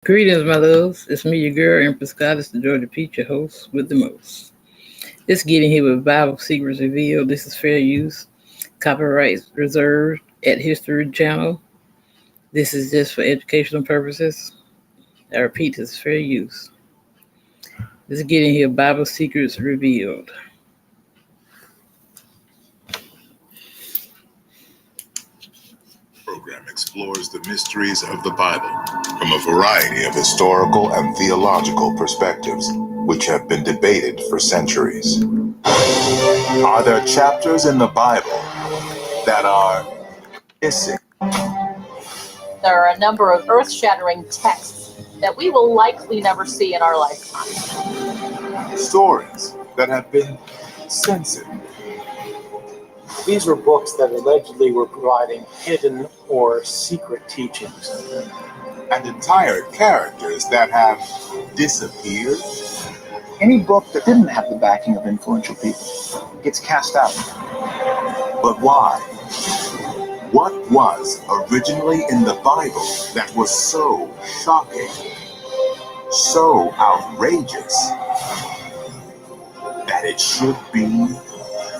Greetings, my loves. It's me, your girl, Empress Goddess, the Georgia Peach, your host with the most. It's getting here with Bible Secrets Revealed. This is fair use. Copyright reserved at History Channel. This is just for educational purposes. I repeat, this is fair use. This is getting here Bible Secrets Revealed. Program explores the mysteries of the Bible from a variety of historical and theological perspectives, which have been debated for centuries. Are there chapters in the Bible that are missing? There are a number of earth-shattering texts that we will likely never see in our lifetime. Stories that have been censored. These were books that allegedly were providing hidden or secret teachings. And entire characters that have disappeared. Any book that didn't have the backing of influential people gets cast out. But why? What was originally in the Bible that was so shocking, so outrageous, that it should be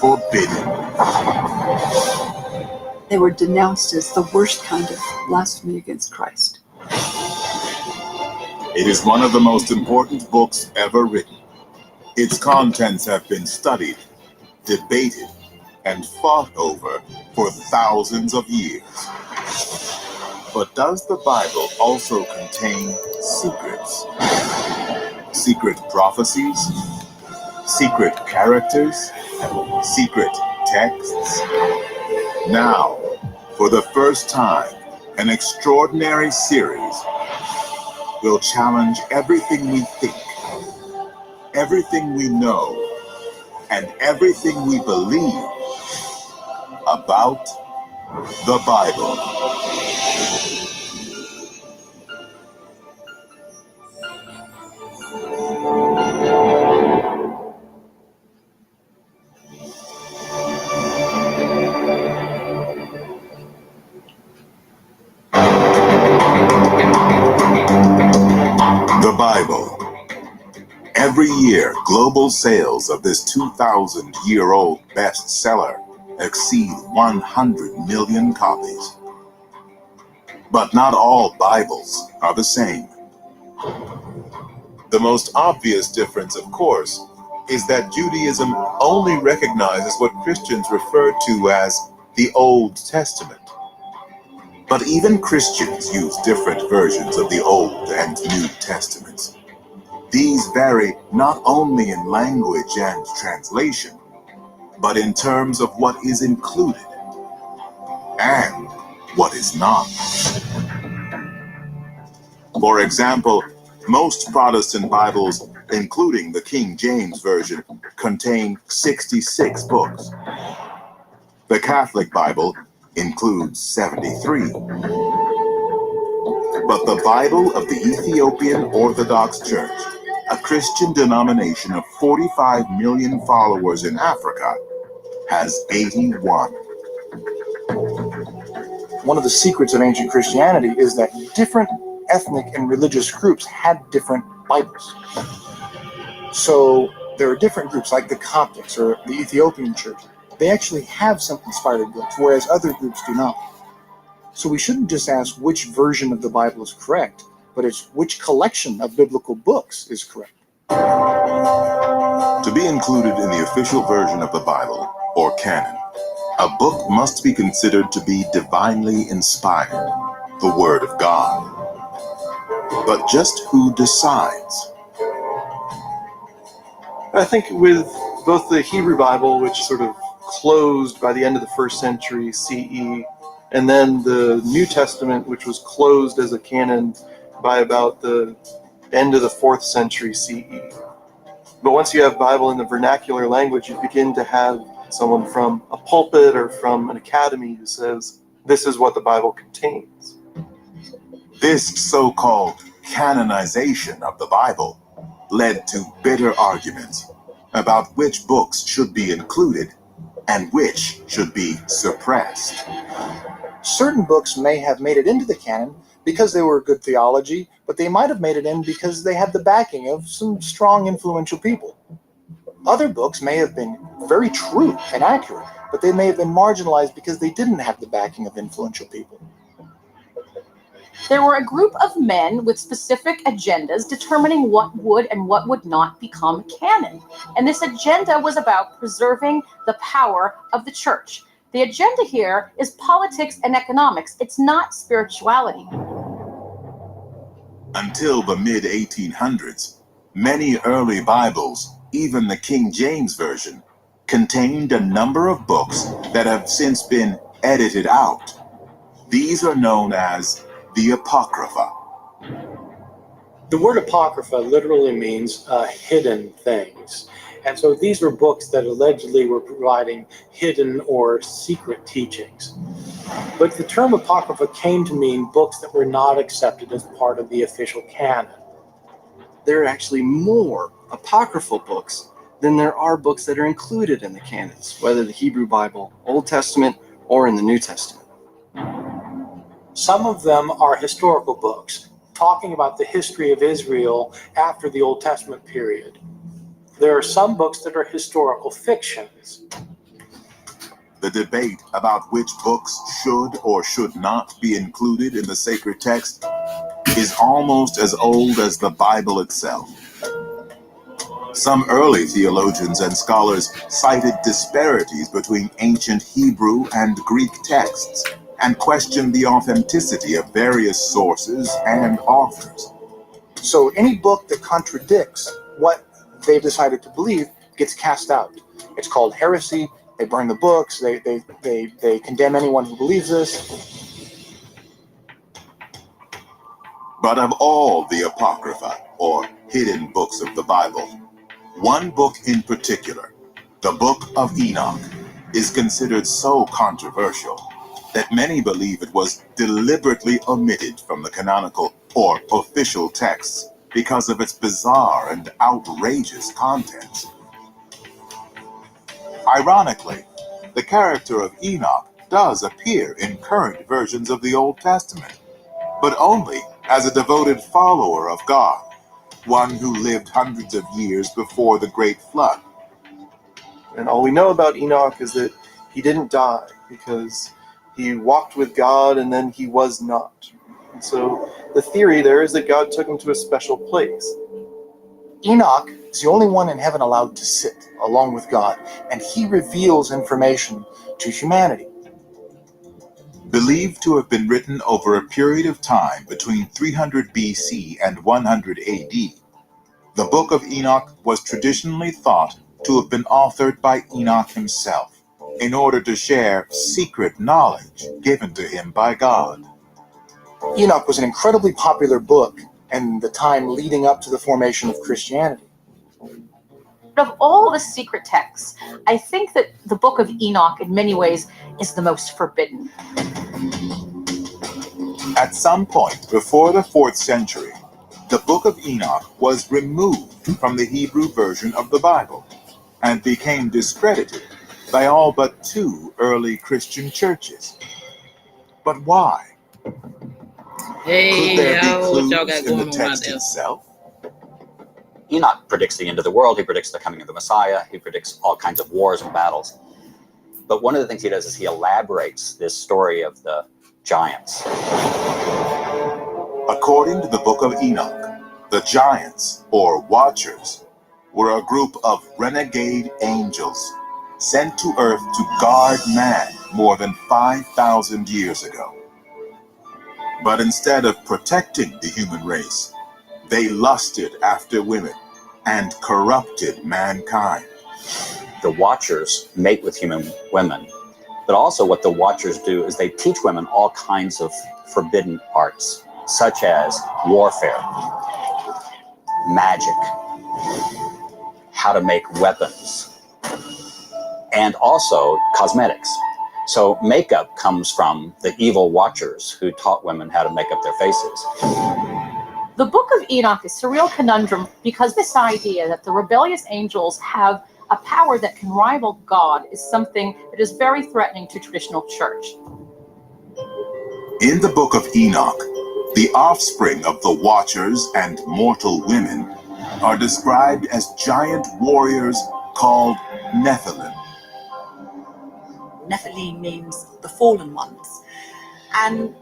forbidden? They were denounced as the worst kind of blasphemy against Christ. It is one of the most important books ever written. Its contents have been studied, debated, and fought over for thousands of years. But does the Bible also contain secrets? Secret prophecies? Secret characters? Secret texts? Now, for the first time, an extraordinary series will challenge everything we think, everything we know, and everything we believe about the Bible. The Bible. Every year, global sales of this 2,000-year-old bestseller exceed 100 million copies. But not all Bibles are the same. The most obvious difference, of course, is that Judaism only recognizes what Christians refer to as the Old Testament. But even Christians use different versions of the Old and New Testaments. These vary not only in language and translation, but in terms of what is included and what is not. For example, most Protestant Bibles, including the King James Version, contain 66 books. The Catholic Bible includes 73. But the Bible of the Ethiopian Orthodox Church, a Christian denomination of 45 million followers in Africa, has 81. One of the secrets of ancient Christianity is that different ethnic and religious groups had different Bibles. So there are different groups like the Coptics or the Ethiopian Church. They actually have some inspired books, whereas other groups do not. So we shouldn't just ask which version of the Bible is correct, but it's which collection of biblical books is correct. To be included in the official version of the Bible, or canon, a book must be considered to be divinely inspired, the Word of God. But just who decides? I think with both the Hebrew Bible, which sort of closed by the end of the 1st century CE, and then the New Testament, which was closed as a canon by about the end of the 4th century CE. But once you have Bible in the vernacular language, you begin to have someone from a pulpit or from an academy who says, this is what the Bible contains. This so-called canonization of the Bible led to bitter arguments about which books should be included and which should be suppressed. Certain books may have made it into the canon because they were good theology, but they might have made it in because they had the backing of some strong, influential people. Other books may have been very true and accurate, but they may have been marginalized because they didn't have the backing of influential people. There were a group of men with specific agendas determining what would and what would not become canon. And this agenda was about preserving the power of the church. The agenda here is politics and economics. It's not spirituality. Until the mid-1800s, many early Bibles, even the King James Version, contained a number of books that have since been edited out. These are known as the Apocrypha. The word apocrypha literally means hidden things. And so these were books that allegedly were providing hidden or secret teachings. But the term apocrypha came to mean books that were not accepted as part of the official canon. There are actually more apocryphal books than there are books that are included in the canons, whether the Hebrew Bible, Old Testament, or in the New Testament. Some of them are historical books, talking about the history of Israel after the Old Testament period. There are some books that are historical fictions. The debate about which books should or should not be included in the sacred text is almost as old as the Bible itself. Some early theologians and scholars cited disparities between ancient Hebrew and Greek texts and questioned the authenticity of various sources and authors. So any book that contradicts what they've decided to believe gets cast out. It's called heresy. They burn the books. They condemn anyone who believes this. But of all the Apocrypha, or hidden books of the Bible, one book in particular, the Book of Enoch, is considered so controversial that many believe it was deliberately omitted from the canonical or official texts because of its bizarre and outrageous contents. Ironically, the character of Enoch does appear in current versions of the Old Testament, but only as a devoted follower of God, one who lived hundreds of years before the Great Flood. And all we know about Enoch is that he didn't die because he walked with God and then he was not. And so the theory there is that God took him to a special place. Enoch is the only one in heaven allowed to sit along with God, and he reveals information to humanity. Believed to have been written over a period of time between 300 BC and 100 AD, the Book of Enoch was traditionally thought to have been authored by Enoch himself in order to share secret knowledge given to him by God. Enoch was an incredibly popular book in the time leading up to the formation of Christianity. Of all the secret texts, I think that the Book of Enoch in many ways is the most forbidden. At some point before the 4th century, the Book of Enoch was removed from the Hebrew version of the Bible and became discredited by all but 2 early Christian churches. But why? Hey, Could there be y'all, what y'all clues got in the going on out text there? itself? Enoch predicts the end of the world. He predicts the coming of the Messiah. He predicts all kinds of wars and battles. But one of the things he does is he elaborates this story of the giants. According to the Book of Enoch, the giants, or watchers, were a group of renegade angels sent to earth to guard man more than 5,000 years ago. But instead of protecting the human race, they lusted after women and corrupted mankind. The watchers mate with human women. But also what the watchers do is they teach women all kinds of forbidden arts, such as warfare, magic, how to make weapons, and also cosmetics. So makeup comes from the evil watchers who taught women how to make up their faces. The Book of Enoch is a real conundrum because this idea that the rebellious angels have a power that can rival God is something that is very threatening to traditional church. In the Book of Enoch, The offspring of the Watchers and mortal women are described as giant warriors called Nephilim. Nephilim means the fallen ones. And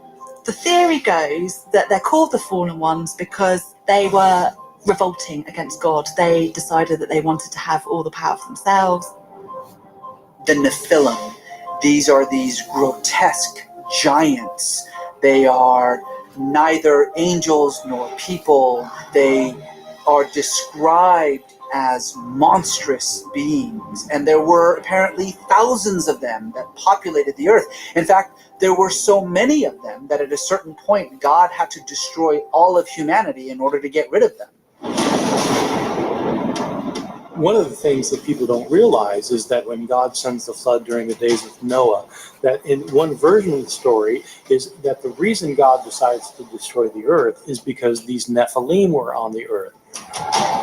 the theory goes that they're called the fallen ones because they were revolting against God. They decided that they wanted to have all the power for themselves. The Nephilim, these are these grotesque giants. They are neither angels nor people. They are described as monstrous beings, and there were apparently thousands of them that populated the earth. In fact, there were so many of them that at a certain point God had to destroy all of humanity in order to get rid of them. One of the things that people don't realize is that when God sends the flood during the days of Noah, that in one version of the story is that the reason God decides to destroy the earth is because these Nephilim were on the earth.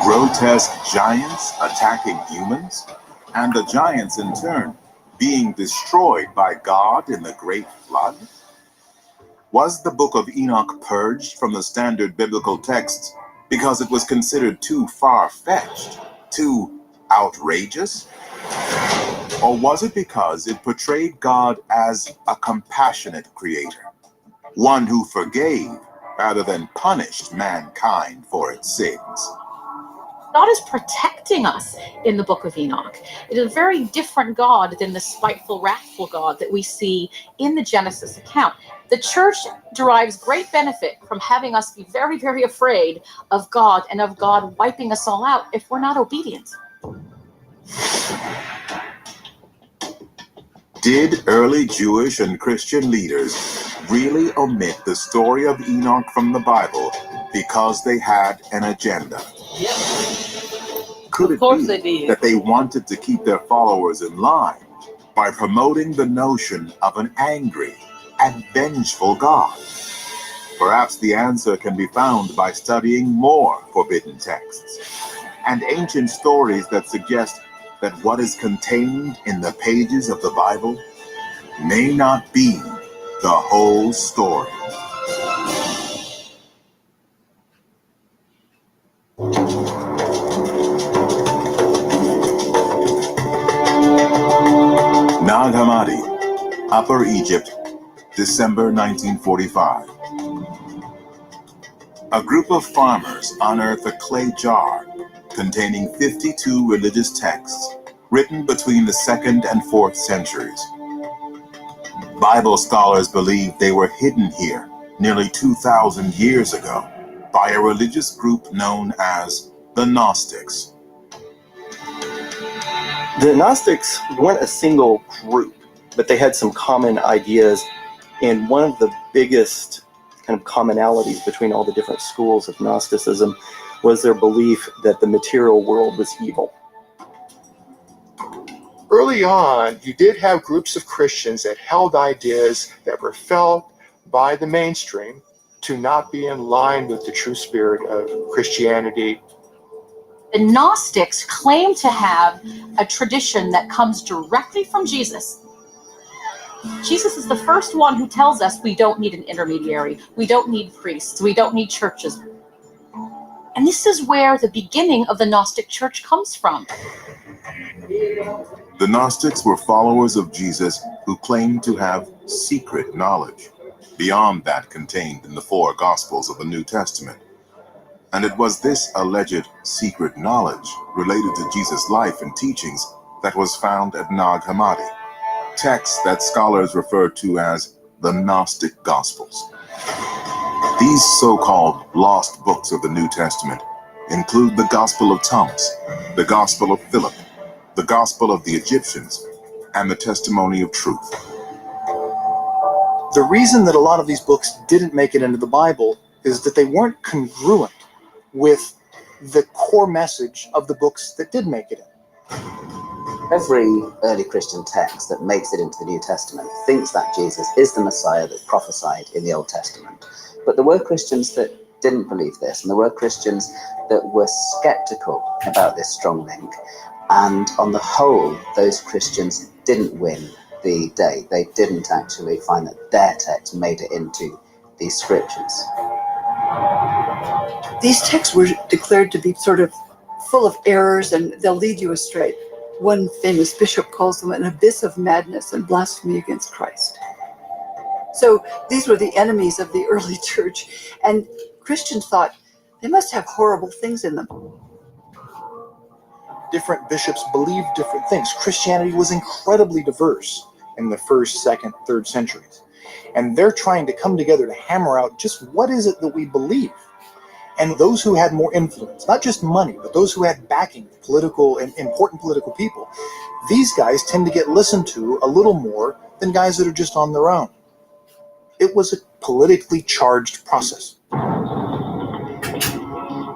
Grotesque giants attacking humans, and the giants in turn being destroyed by God in the great flood? Was the book of Enoch purged from the standard biblical texts because it was considered too far-fetched, too outrageous? Or was it because it portrayed God as a compassionate creator, one who forgave rather than punished mankind for its sins? God is protecting us in the book of Enoch. It is a very different God than the spiteful, wrathful God that we see in the Genesis account. The church derives great benefit from having us be very, very afraid of God and of God wiping us all out if we're not obedient. Did early Jewish and Christian leaders really omit the story of Enoch from the Bible because they had an agenda? Could it be that they wanted to keep their followers in line by promoting the notion of an angry and vengeful God? Perhaps the answer can be found by studying more forbidden texts and ancient stories that suggest that what is contained in the pages of the Bible may not be the whole story. Nag Hammadi, Upper Egypt, December 1945. A group of farmers unearth a clay jar containing 52 religious texts written between the 2nd and 4th centuries. Bible scholars believe they were hidden here nearly 2,000 years ago by a religious group known as the Gnostics. The Gnostics weren't a single group, but they had some common ideas, and one of the biggest kind of commonalities between all the different schools of Gnosticism was their belief that the material world was evil. Early on, you did have groups of Christians that held ideas that were felt by the mainstream to not be in line with the true spirit of Christianity. The Gnostics claim to have a tradition that comes directly from Jesus. Jesus is the first one who tells us we don't need an intermediary, we don't need priests, we don't need churches. And this is where the beginning of the Gnostic church comes from. The Gnostics were followers of Jesus who claimed to have secret knowledge, beyond that contained in the 4 Gospels of the New Testament. And it was this alleged secret knowledge related to Jesus' life and teachings that was found at Nag Hammadi, texts that scholars refer to as the Gnostic Gospels. These so-called lost books of the New Testament include the Gospel of Thomas, the Gospel of Philip, the Gospel of the Egyptians, and the Testimony of Truth. The reason that a lot of these books didn't make it into the Bible is that they weren't congruent with the core message of the books that did make it in. Every early Christian text that makes it into the New Testament thinks that Jesus is the Messiah that's prophesied in the Old Testament. But there were Christians that didn't believe this, and there were Christians that were skeptical about this strong link. And on the whole, those Christians didn't win the day. They didn't actually find that their text made it into these scriptures. These texts were declared to be sort of full of errors and they'll lead you astray. One famous bishop calls them an abyss of madness and blasphemy against Christ. So these were the enemies of the early church, and Christians thought they must have horrible things in them. Different bishops believed different things. Christianity was incredibly diverse in the first, second, third centuries. And they're trying to come together to hammer out just what is it that we believe. And those who had more influence, not just money, but those who had backing, political and important political people, these guys tend to get listened to a little more than guys that are just on their own. It was a politically charged process.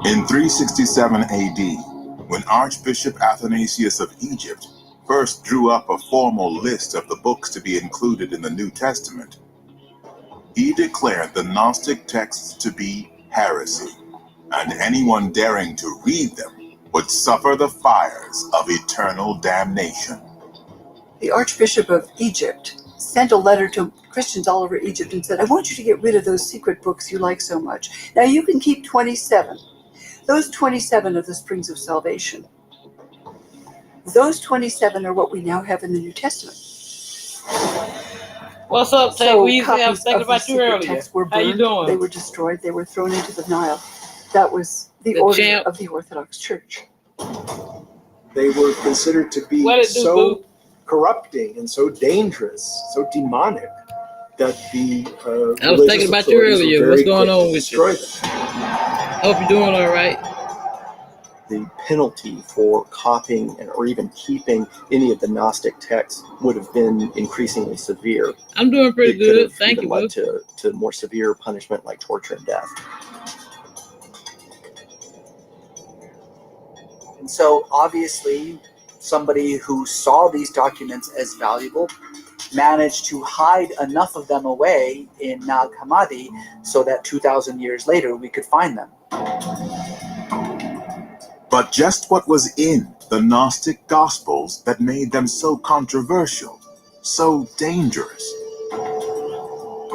In 367 AD, when Archbishop Athanasius of Egypt first drew up a formal list of the books to be included in the New Testament, he declared the Gnostic texts to be heresy, and anyone daring to read them would suffer the fires of eternal damnation. The Archbishop of Egypt sent a letter to Christians all over Egypt and said, I want you to get rid of those secret books you like so much. Now you can keep 27. Those 27 are the springs of salvation. Those 27 are what we now have in the New Testament. What's up, Tay? So We copies was thinking of the about you secret earlier. texts were How you burned, doing? they were destroyed, they were thrown into the Nile. That was the order champ. of the Orthodox Church. They were considered to be What it do, so boo? corrupting and so dangerous, so demonic, that the I was thinking about you earlier. What's going on with you? Hope you're doing all right. The penalty for copying or even keeping any of the Gnostic texts would have been increasingly severe. I'm doing pretty It could good. have Thank even you, boo. led to more severe punishment like torture and death. And so obviously somebody who saw these documents as valuable managed to hide enough of them away in Nag Hammadi so that 2,000 years later we could find them. But just what was in the Gnostic Gospels that made them so controversial, so dangerous?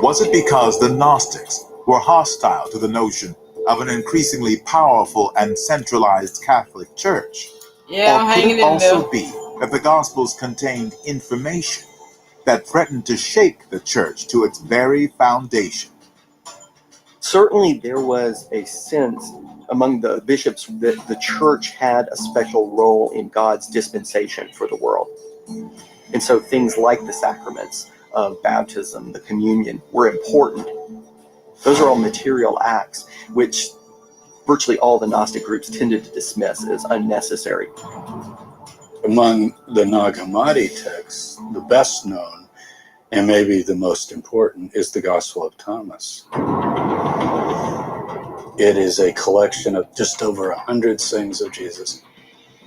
Was it because the Gnostics were hostile to the notion of an increasingly powerful and centralized Catholic Church? Yeah, I'm Or could hanging it in also there. be that the Gospels contained information that threatened to shake the Church to its very foundation? Certainly there was a sense among the bishops that the church had a special role in God's dispensation for the world. And so things like the sacraments of baptism, the communion, were important. Those are all material acts which virtually all the Gnostic groups tended to dismiss as unnecessary. Among the Nag Hammadi texts, the best known and maybe the most important is the Gospel of Thomas. It is a collection of just over 100 sayings of Jesus.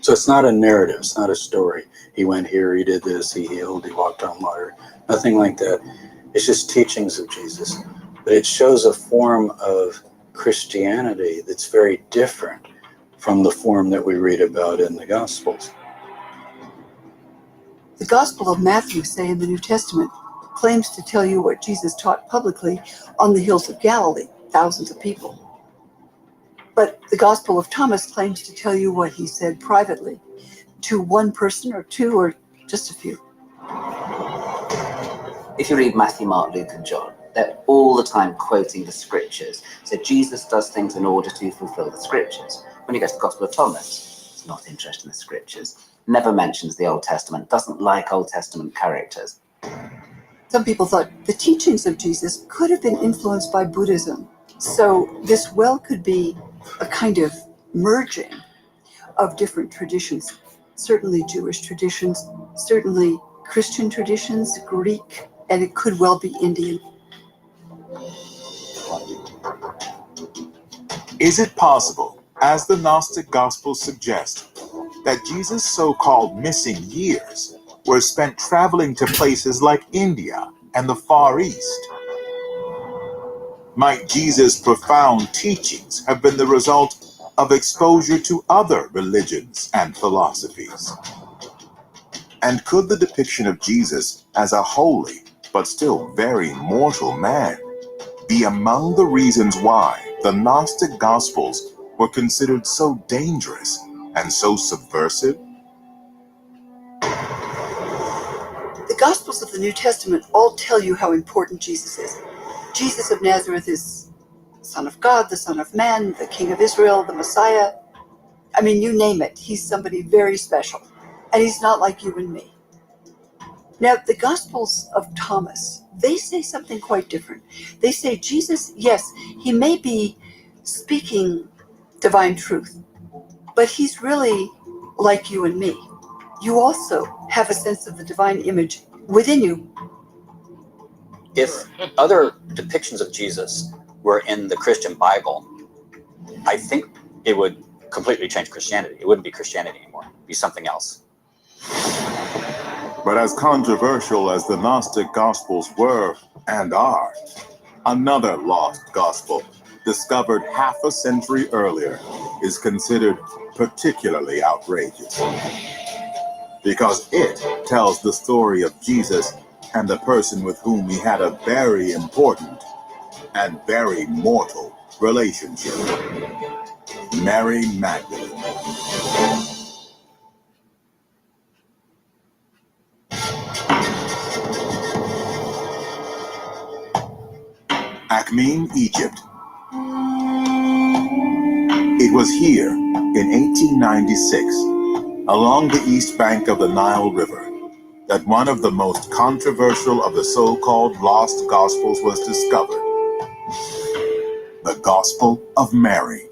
So it's not a narrative, it's not a story. He went here, he did this, he healed, he walked on water, nothing like that. It's just teachings of Jesus. But it shows a form of Christianity that's very different from the form that we read about in the Gospels. The Gospel of Matthew, say in the New Testament, claims to tell you what Jesus taught publicly on the hills of Galilee, thousands of people. But the Gospel of Thomas claims to tell you what he said privately to one person or two or just a few. If you read Matthew, Mark, Luke, and John, they're all the time quoting the scriptures. So Jesus does things in order to fulfill the scriptures. When you go to the Gospel of Thomas, he's not interested in the scriptures, never mentions the Old Testament, doesn't like Old Testament characters. Some people thought the teachings of Jesus could have been influenced by Buddhism. So this well could be a kind of merging of different traditions, certainly Jewish traditions, certainly Christian traditions, Greek, and it could well be Indian. Is it possible, as the Gnostic Gospels suggest, that Jesus' so-called missing years were spent traveling to places like India and the Far East? Might Jesus' profound teachings have been the result of exposure to other religions and philosophies? And could the depiction of Jesus as a holy, but still very mortal man be among the reasons why the Gnostic Gospels were considered so dangerous and so subversive? The Gospels of the New Testament all tell you how important Jesus is. Jesus of Nazareth is the Son of God, the Son of Man, the King of Israel, the Messiah. I mean, you name it. He's somebody very special. And he's not like you and me. Now, the Gospels of Thomas, they say something quite different. They say Jesus, yes, he may be speaking divine truth, but he's really like you and me. You also have a sense of the divine image within you. If other depictions of Jesus were in the Christian Bible, I think it would completely change Christianity. It wouldn't be Christianity anymore. It'd be something else. But as controversial as the Gnostic Gospels were and are, another lost gospel, discovered half a century earlier, is considered particularly outrageous. Because it tells the story of Jesus and the person with whom he had a very important and very mortal relationship, Mary Magdalene. Akhmim, Egypt. It was here in 1896, along the east bank of the Nile River, that one of the most controversial of the so-called lost Gospels was discovered. The Gospel of Mary.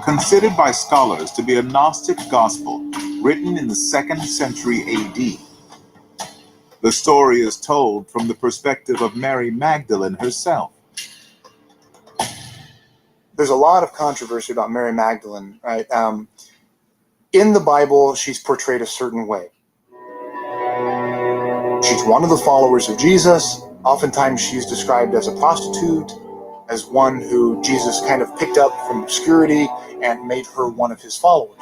Considered by scholars to be a Gnostic Gospel written in the 2nd century AD, the story is told from the perspective of Mary Magdalene herself. There's a lot of controversy about Mary Magdalene, right? In the Bible, she's portrayed a certain way. She's one of the followers of Jesus. Oftentimes she's described as a prostitute, as one who Jesus kind of picked up from obscurity and made her one of his followers.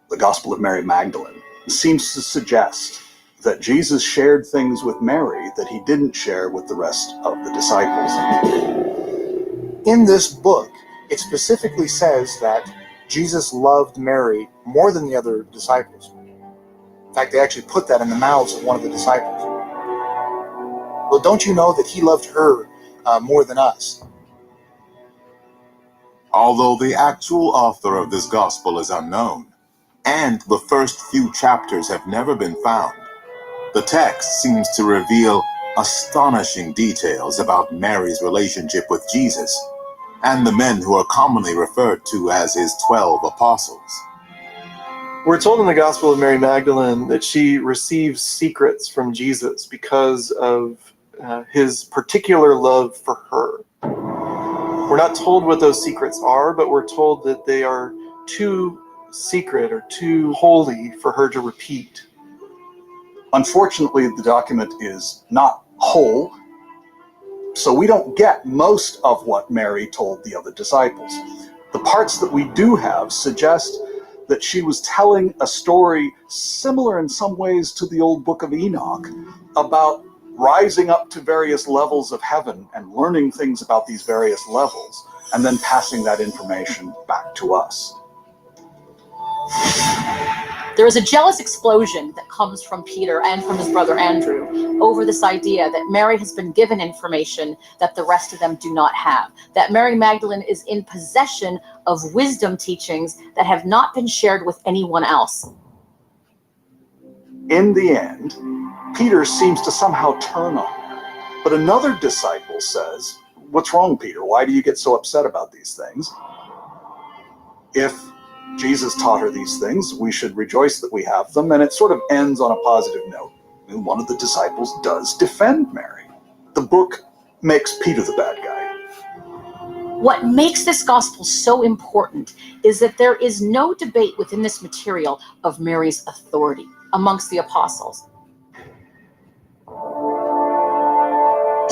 The Gospel of Mary Magdalene seems to suggest that Jesus shared things with Mary that he didn't share with the rest of the disciples. In this book, it specifically says that Jesus loved Mary more than the other disciples. In fact, they actually put that in the mouths of one of the disciples. Well, don't you know that he loved her more than us? Although the actual author of this gospel is unknown, and the first few chapters have never been found, the text seems to reveal astonishing details about Mary's relationship with Jesus and the men who are commonly referred to as his 12 apostles. We're told in the Gospel of Mary Magdalene that she receives secrets from Jesus because of his particular love for her. We're not told what those secrets are, but we're told that they are too secret or too holy for her to repeat. Unfortunately, the document is not whole, so we don't get most of what Mary told the other disciples. The parts that we do have suggest that she was telling a story similar in some ways to the old book of Enoch about rising up to various levels of heaven and learning things about these various levels and then passing that information back to us. There is a jealous explosion that comes from Peter and from his brother Andrew over this idea that Mary has been given information that the rest of them do not have, that Mary Magdalene is in possession of wisdom teachings that have not been shared with anyone else. In the end, Peter seems to somehow turn on her, but another disciple says, "What's wrong, Peter? Why do you get so upset about these things? If Jesus taught her these things, we should rejoice that we have them," and it sort of ends on a positive note. And one of the disciples does defend Mary. The book makes Peter the bad guy. What makes this gospel so important is that there is no debate within this material of Mary's authority amongst the apostles.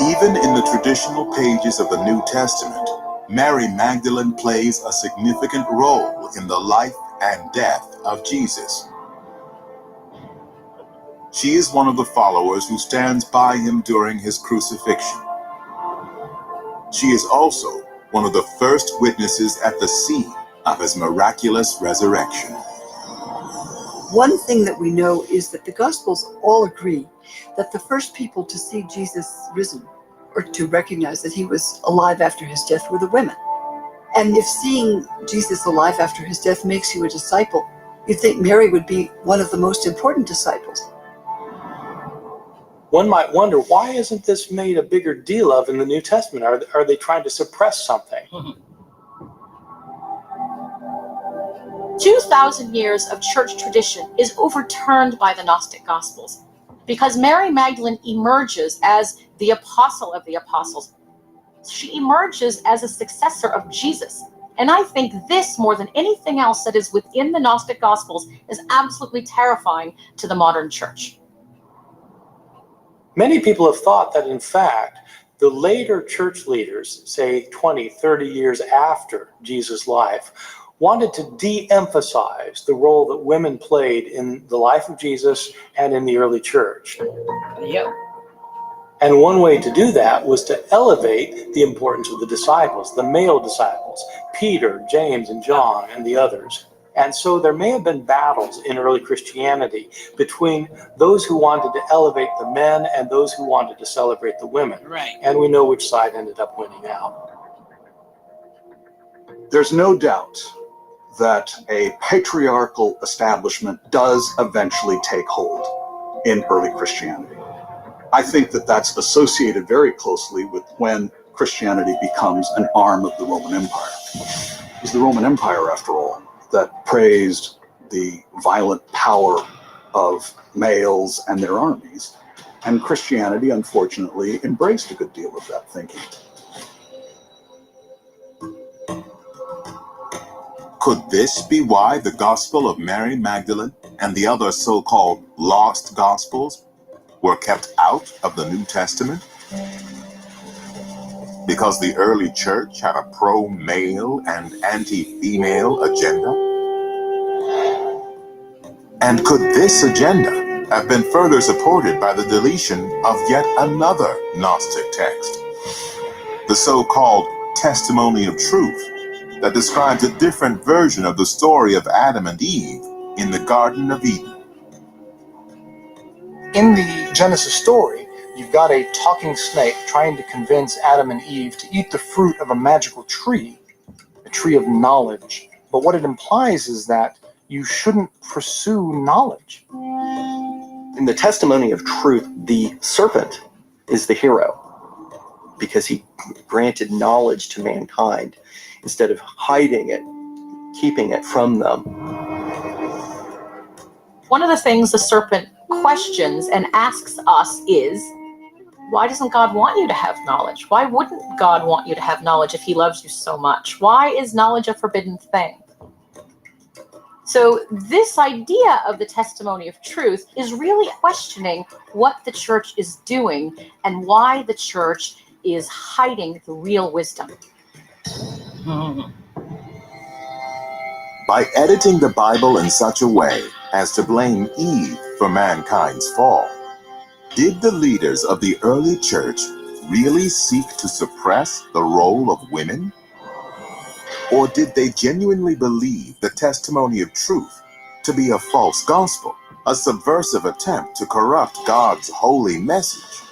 Even in the traditional pages of the New Testament, Mary Magdalene plays a significant role in the life and death of Jesus. She is one of the followers who stands by him during his crucifixion. She is also one of the first witnesses at the scene of his miraculous resurrection. One thing that we know is that the Gospels all agree that the first people to see Jesus risen, or to recognize that he was alive after his death, were the women. And if seeing Jesus alive after his death makes you a disciple, you'd think Mary would be one of the most important disciples. One might wonder, why isn't this made a bigger deal of in the New Testament? Are they trying to suppress something? 2,000 years of church tradition is overturned by the Gnostic Gospels because Mary Magdalene emerges as the apostle of the apostles. She emerges as a successor of Jesus. And I think this, more than anything else that is within the Gnostic Gospels, is absolutely terrifying to the modern church. Many people have thought that, in fact, the later church leaders, say 20, 30 years after Jesus' life, wanted to de-emphasize the role that women played in the life of Jesus and in the early church. Yep. And one way to do that was to elevate the importance of the disciples, the male disciples, Peter, James, and John, and the others. And so there may have been battles in early Christianity between those who wanted to elevate the men and those who wanted to celebrate the women. Right. And we know which side ended up winning out. There's no doubt that a patriarchal establishment does eventually take hold in early Christianity. I think that that's associated very closely with when Christianity becomes an arm of the Roman Empire. It was the Roman Empire, after all, that praised the violent power of males and their armies. And Christianity, unfortunately, embraced a good deal of that thinking. Could this be why the Gospel of Mary Magdalene and the other so-called lost Gospels were kept out of the New Testament? Because the early church had a pro-male and anti-female agenda? And could this agenda have been further supported by the deletion of yet another Gnostic text, the so-called Testimony of Truth, that describes a different version of the story of Adam and Eve in the Garden of Eden? In the Genesis story, you've got a talking snake trying to convince Adam and Eve to eat the fruit of a magical tree, a tree of knowledge. But what it implies is that you shouldn't pursue knowledge. In the Testimony of Truth, the serpent is the hero because he granted knowledge to mankind instead of hiding it, keeping it from them. One of the things the serpent questions and asks us is, why doesn't God want you to have knowledge? Why wouldn't God want you to have knowledge if he loves you so much? Why is knowledge a forbidden thing? So this idea of the testimony of truth is really questioning what the church is doing and why the church is hiding the real wisdom. By editing the Bible in such a way as to blame Eve for mankind's fall, did the leaders of the early church really seek to suppress the role of women? Or did they genuinely believe the testimony of truth to be a false gospel, a subversive attempt to corrupt God's holy message?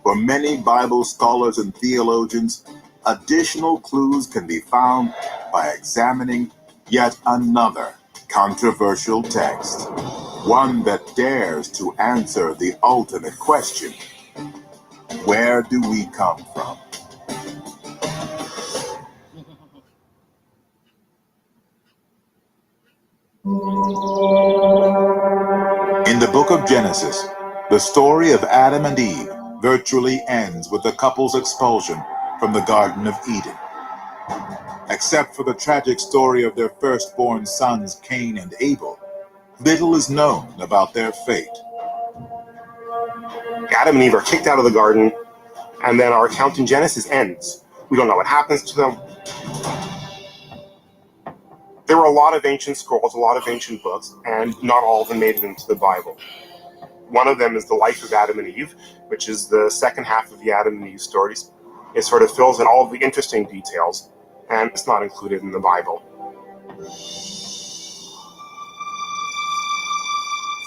For many Bible scholars and theologians, additional clues can be found by examining yet another controversial text, one that dares to answer the ultimate question: where do we come from? In the book of Genesis, the story of Adam and Eve virtually ends with the couple's expulsion from the Garden of Eden. Except for the tragic story of their firstborn sons, Cain and Abel, little is known about their fate. Adam and Eve are kicked out of the garden, and then our account in Genesis ends. We don't know what happens to them. There were a lot of ancient scrolls, a lot of ancient books, and not all of them made it into the Bible. One of them is the life of Adam and Eve, which is the second half of the Adam and Eve stories. It sort of fills in all of the interesting details, and it's not included in the Bible.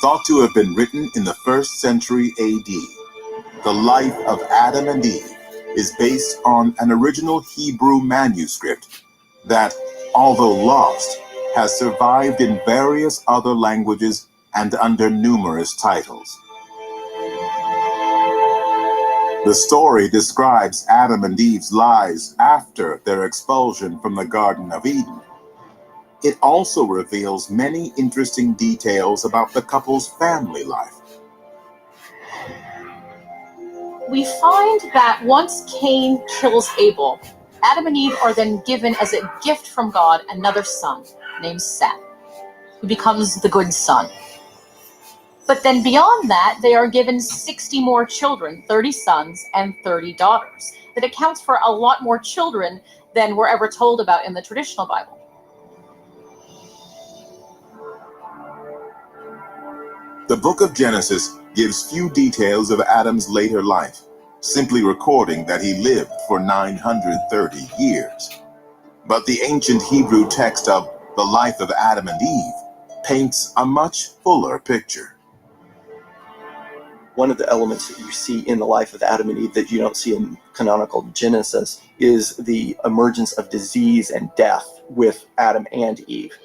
Thought to have been written in the 1st century AD, the life of Adam and Eve is based on an original Hebrew manuscript that, although lost, has survived in various other languages and under numerous titles. The story describes Adam and Eve's lives after their expulsion from the Garden of Eden. It also reveals many interesting details about the couple's family life. We find that once Cain kills Abel, Adam and Eve are then given as a gift from God another son named Seth, who becomes the good son. But then beyond that, they are given 60 more children, 30 sons and 30 daughters. That accounts for a lot more children than we're ever told about in the traditional Bible. The book of Genesis gives few details of Adam's later life, simply recording that he lived for 930 years. But the ancient Hebrew text of the life of Adam and Eve paints a much fuller picture. One of the elements that you see in the life of Adam and Eve that you don't see in canonical Genesis is the emergence of disease and death with Adam and Eve.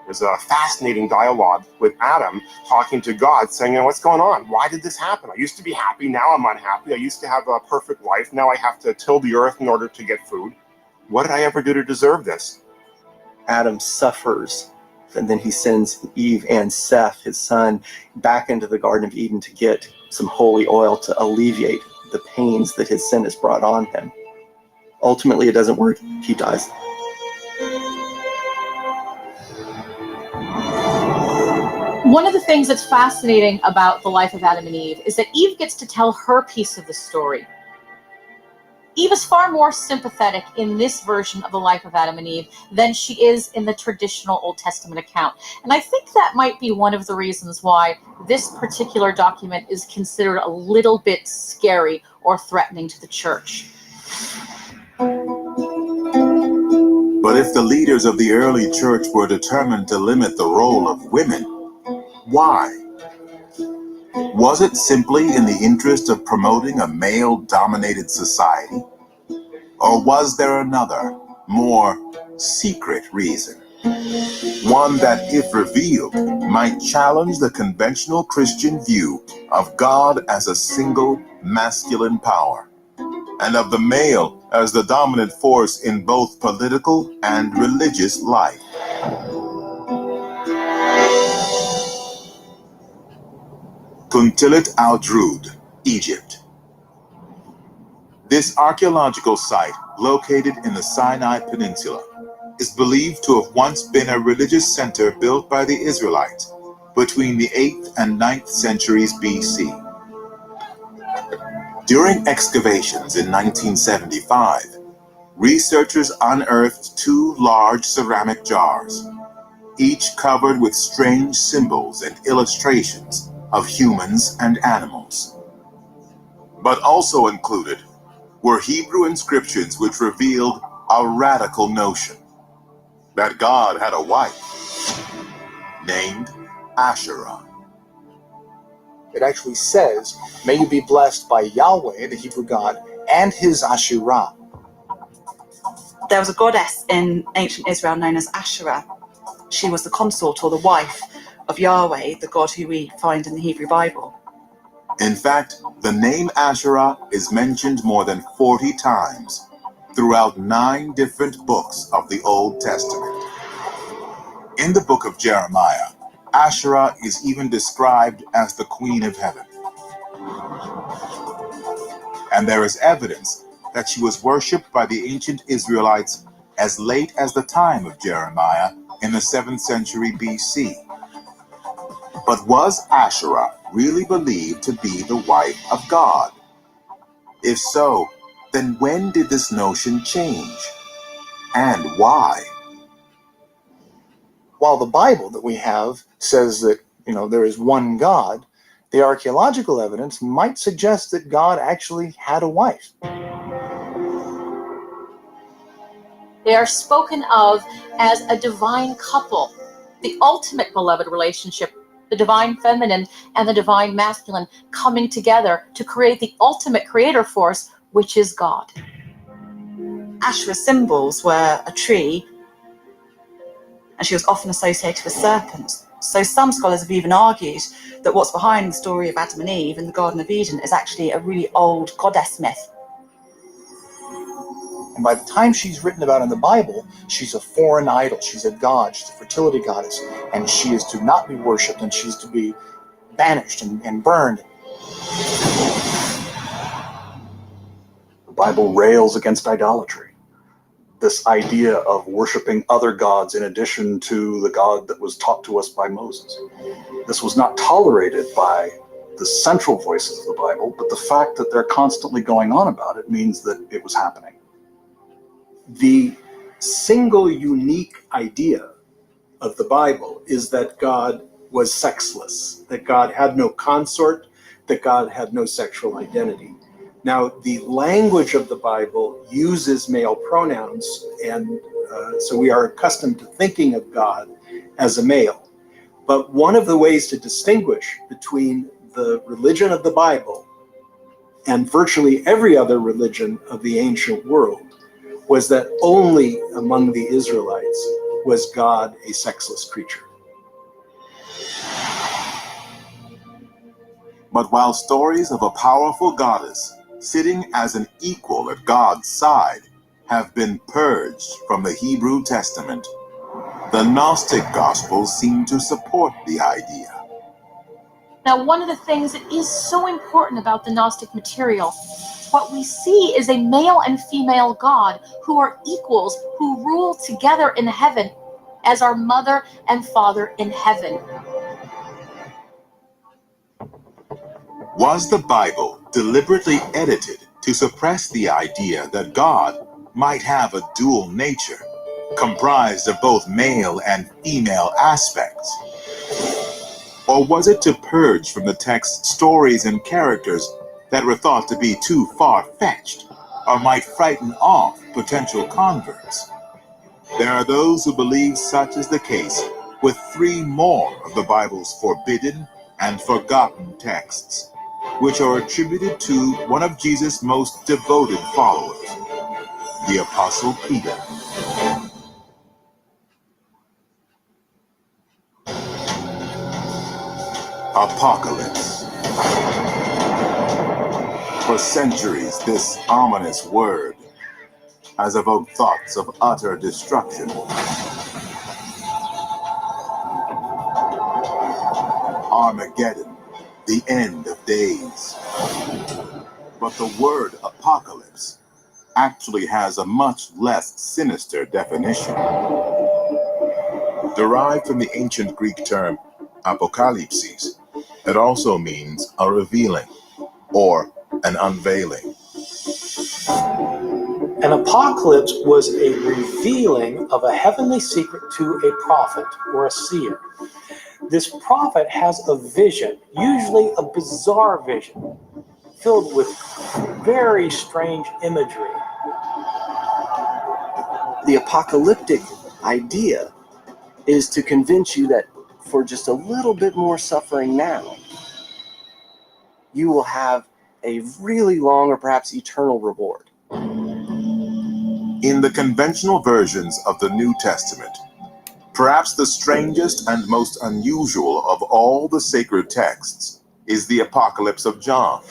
There's a fascinating dialogue with Adam talking to God, saying, what's going on? Why did this happen? I used to be happy, now I'm unhappy. I used to have a perfect life, now I have to till the earth in order to get food. What did I ever do to deserve this? Adam suffers, and then he sends Eve and Seth, his son, back into the Garden of Eden to get some holy oil to alleviate the pains that his sin has brought on him. Ultimately, it doesn't work. He dies. One of the things that's fascinating about the life of Adam and Eve is that Eve gets to tell her piece of the story. Eve is far more sympathetic in this version of the life of Adam and Eve than she is in the traditional Old Testament account. And I think that might be one of the reasons why this particular document is considered a little bit scary or threatening to the church. But if the leaders of the early church were determined to limit the role of women, why? Was it simply in the interest of promoting a male-dominated society? Or was there another, more secret reason? One that, if revealed, might challenge the conventional Christian view of God as a single masculine power, and of the male as the dominant force in both political and religious life. Kuntilit al-Drud, Egypt. This archaeological site, located in the Sinai Peninsula, is believed to have once been a religious center built by the Israelites between the 8th and 9th centuries BC. During excavations in 1975, researchers unearthed 2 large ceramic jars, each covered with strange symbols and illustrations of humans and animals. But also included were Hebrew inscriptions which revealed a radical notion that God had a wife named Asherah. It actually says, "May you be blessed by Yahweh, the Hebrew God, and his Asherah." There was a goddess in ancient Israel known as Asherah. She was the consort or the wife of Yahweh, the God who we find in the Hebrew Bible. In fact, the name Asherah is mentioned more than 40 times throughout 9 different books of the Old Testament. In the book of Jeremiah, Asherah is even described as the Queen of Heaven. And there is evidence that she was worshipped by the ancient Israelites as late as the time of Jeremiah in the 7th century BC. But was Asherah really believed to be the wife of God? If so, then when did this notion change? And why? While the Bible that we have says that there is one God, the archaeological evidence might suggest that God actually had a wife. They are spoken of as a divine couple, the ultimate beloved relationship, the divine feminine and the divine masculine coming together to create the ultimate creator force, which is God. Asherah's symbols were a tree, and she was often associated with serpents. So some scholars have even argued that what's behind the story of Adam and Eve in the Garden of Eden is actually a really old goddess myth. And by the time she's written about in the Bible, she's a foreign idol. She's a god. She's a fertility goddess. And she is to not be worshipped, and she's to be banished and burned. The Bible rails against idolatry. This idea of worshiping other gods in addition to the God that was taught to us by Moses. This was not tolerated by the central voices of the Bible, but the fact that they're constantly going on about it means that it was happening. The single unique idea of the Bible is that God was sexless, that God had no consort, that God had no sexual identity. Now, the language of the Bible uses male pronouns, and so we are accustomed to thinking of God as a male. But one of the ways to distinguish between the religion of the Bible and virtually every other religion of the ancient world was that only among the Israelites was God a sexless creature. But while stories of a powerful goddess sitting as an equal at God's side have been purged from the Hebrew Testament, the Gnostic Gospels seem to support the idea. Now, one of the things that is so important about the Gnostic material, what we see is a male and female God who are equals, who rule together in heaven as our mother and father in heaven. Was the Bible deliberately edited to suppress the idea that God might have a dual nature, comprised of both male and female aspects? Or was it to purge from the text stories and characters that were thought to be too far-fetched or might frighten off potential converts? There are those who believe such is the case with 3 more of the Bible's forbidden and forgotten texts, which are attributed to one of Jesus' most devoted followers, the Apostle Peter. Apocalypse. For centuries, this ominous word has evoked thoughts of utter destruction. Armageddon, the end of days. But the word apocalypse actually has a much less sinister definition. Derived from the ancient Greek term apokalypsis, it also means a revealing or an unveiling. An apocalypse was a revealing of a heavenly secret to a prophet or a seer. This prophet has a vision, usually a bizarre vision, filled with very strange imagery. The apocalyptic idea is to convince you that for just a little bit more suffering now, you will have a really long or perhaps eternal reward. In the conventional versions of the New Testament, perhaps the strangest and most unusual of all the sacred texts is the Apocalypse of John,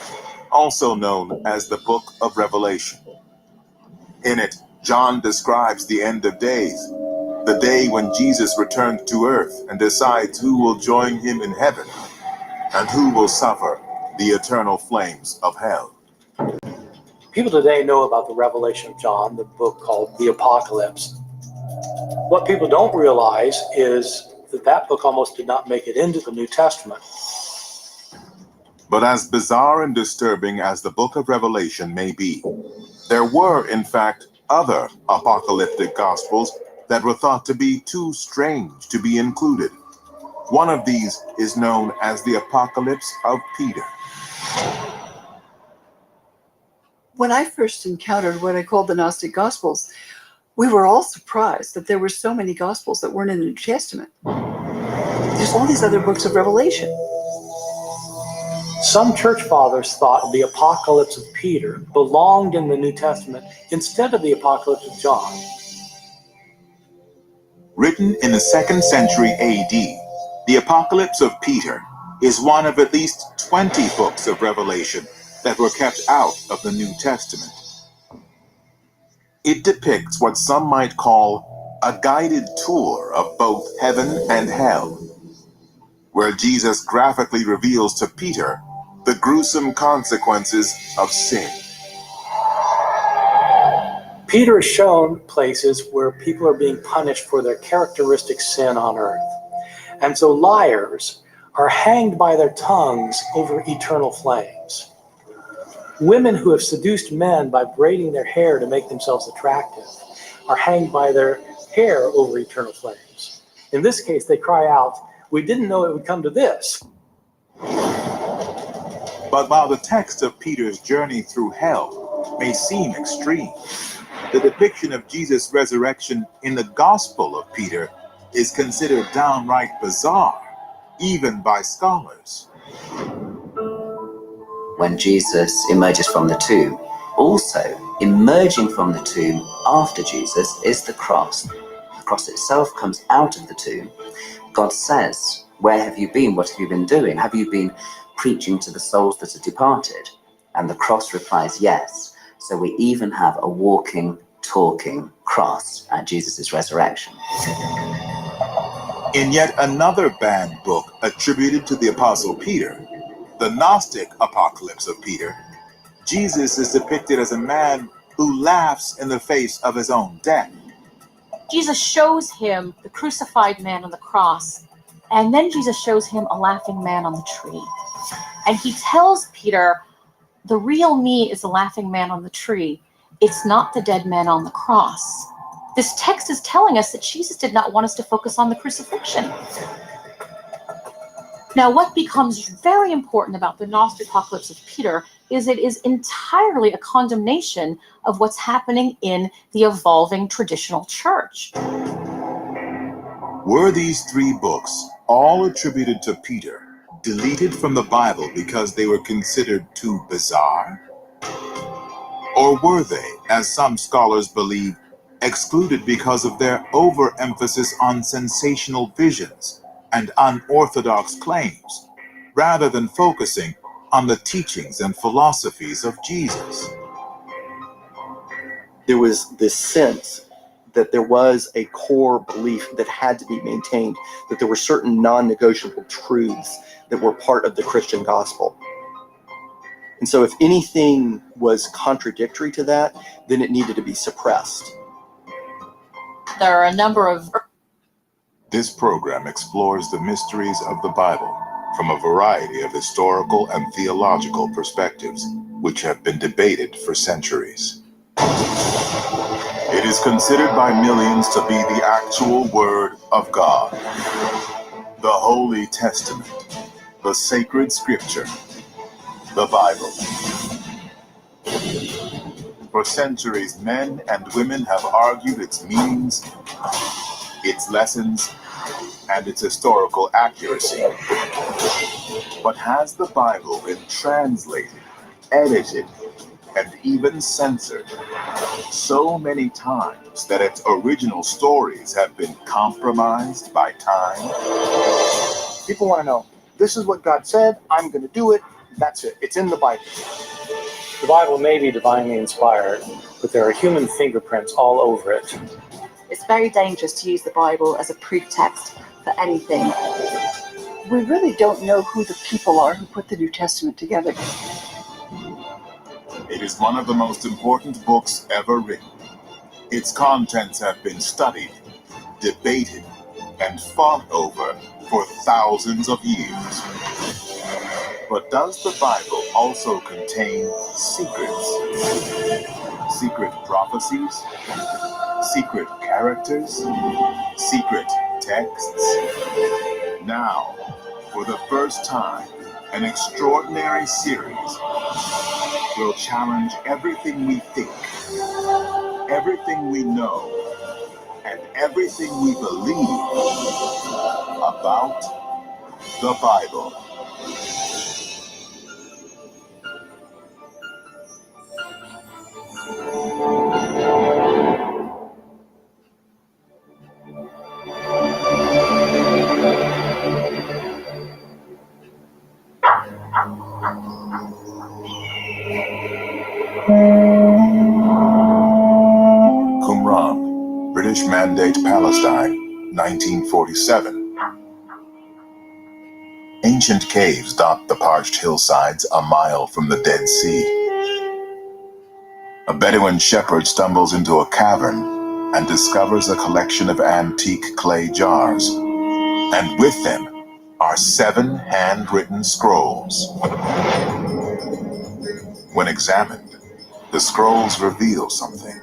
also known as the Book of Revelation. In it, John describes the end of days, the day when Jesus returns to earth and decides who will join him in heaven and who will suffer the eternal flames of hell. People today know about the Revelation of John, the book called The Apocalypse. What people don't realize is that that book almost did not make it into the New Testament. But as bizarre and disturbing as the Book of Revelation may be, there were, in fact, other apocalyptic gospels that were thought to be too strange to be included. One of these is known as the Apocalypse of Peter. When I first encountered what I called the Gnostic Gospels, we were all surprised that there were so many Gospels that weren't in the New Testament. There's all these other books of Revelation. Some church fathers thought the Apocalypse of Peter belonged in the New Testament instead of the Apocalypse of John. Written in the 2nd century AD, the Apocalypse of Peter is one of at least 20 books of Revelation that were kept out of the New Testament. It depicts what some might call a guided tour of both heaven and hell, where Jesus graphically reveals to Peter the gruesome consequences of sin. Peter is shown places where people are being punished for their characteristic sin on earth. And so liars are hanged by their tongues over eternal flames. Women who have seduced men by braiding their hair to make themselves attractive are hanged by their hair over eternal flames. In this case, they cry out, "We didn't know it would come to this." But while the text of Peter's journey through hell may seem extreme, the depiction of Jesus' resurrection in the Gospel of Peter is considered downright bizarre, even by scholars. When Jesus emerges from the tomb, also emerging from the tomb after Jesus is the cross. The cross itself comes out of the tomb. God says, "Where have you been? What have you been doing? Have you been preaching to the souls that are departed?" And the cross replies, "Yes." So we even have a walking, talking cross at Jesus' resurrection. In yet another banned book attributed to the Apostle Peter, the Gnostic Apocalypse of Peter, Jesus is depicted as a man who laughs in the face of his own death. Jesus shows him the crucified man on the cross, and then Jesus shows him a laughing man on the tree. And he tells Peter, the real me is the laughing man on the tree. It's not the dead man on the cross. This text is telling us that Jesus did not want us to focus on the crucifixion. Now, what becomes very important about the Gnostic Apocalypse of Peter is it is entirely a condemnation of what's happening in the evolving traditional church. Were these 3 books, all attributed to Peter, deleted from the Bible because they were considered too bizarre? Or were they, as some scholars believe, excluded because of their overemphasis on sensational visions and unorthodox claims, rather than focusing on the teachings and philosophies of Jesus? There was this sense that there was a core belief that had to be maintained, that there were certain non-negotiable truths that were part of the Christian gospel. And so if anything was contradictory to that, then it needed to be suppressed. There are a number of... This program explores the mysteries of the Bible from a variety of historical and theological perspectives, which have been debated for centuries. It is considered by millions to be the actual Word of God, the Holy Testament, the sacred Scripture, the Bible. For centuries, men and women have argued its meanings, its lessons, and its historical accuracy. But has the Bible been translated, edited, and even censored so many times that its original stories have been compromised by time? People want to know, this is what God said, I'm going to do it, that's it. It's in the Bible. The Bible may be divinely inspired, but there are human fingerprints all over it. It's very dangerous to use the Bible as a proof text for anything. We really don't know who the people are who put the New Testament together. It is one of the most important books ever written. Its contents have been studied, debated, and fought over for thousands of years. But does the Bible also contain secrets? Secret prophecies? Secret characters? Secret texts? Now, for the first time, an extraordinary series will challenge everything we think, everything we know, and everything we believe about the Bible. Qumran, British Mandate Palestine, 1947. Ancient caves dot the parched hillsides a mile from the Dead Sea. A Bedouin shepherd stumbles into a cavern and discovers a collection of antique clay jars, and with them are 7 handwritten scrolls. When examined, the scrolls reveal something,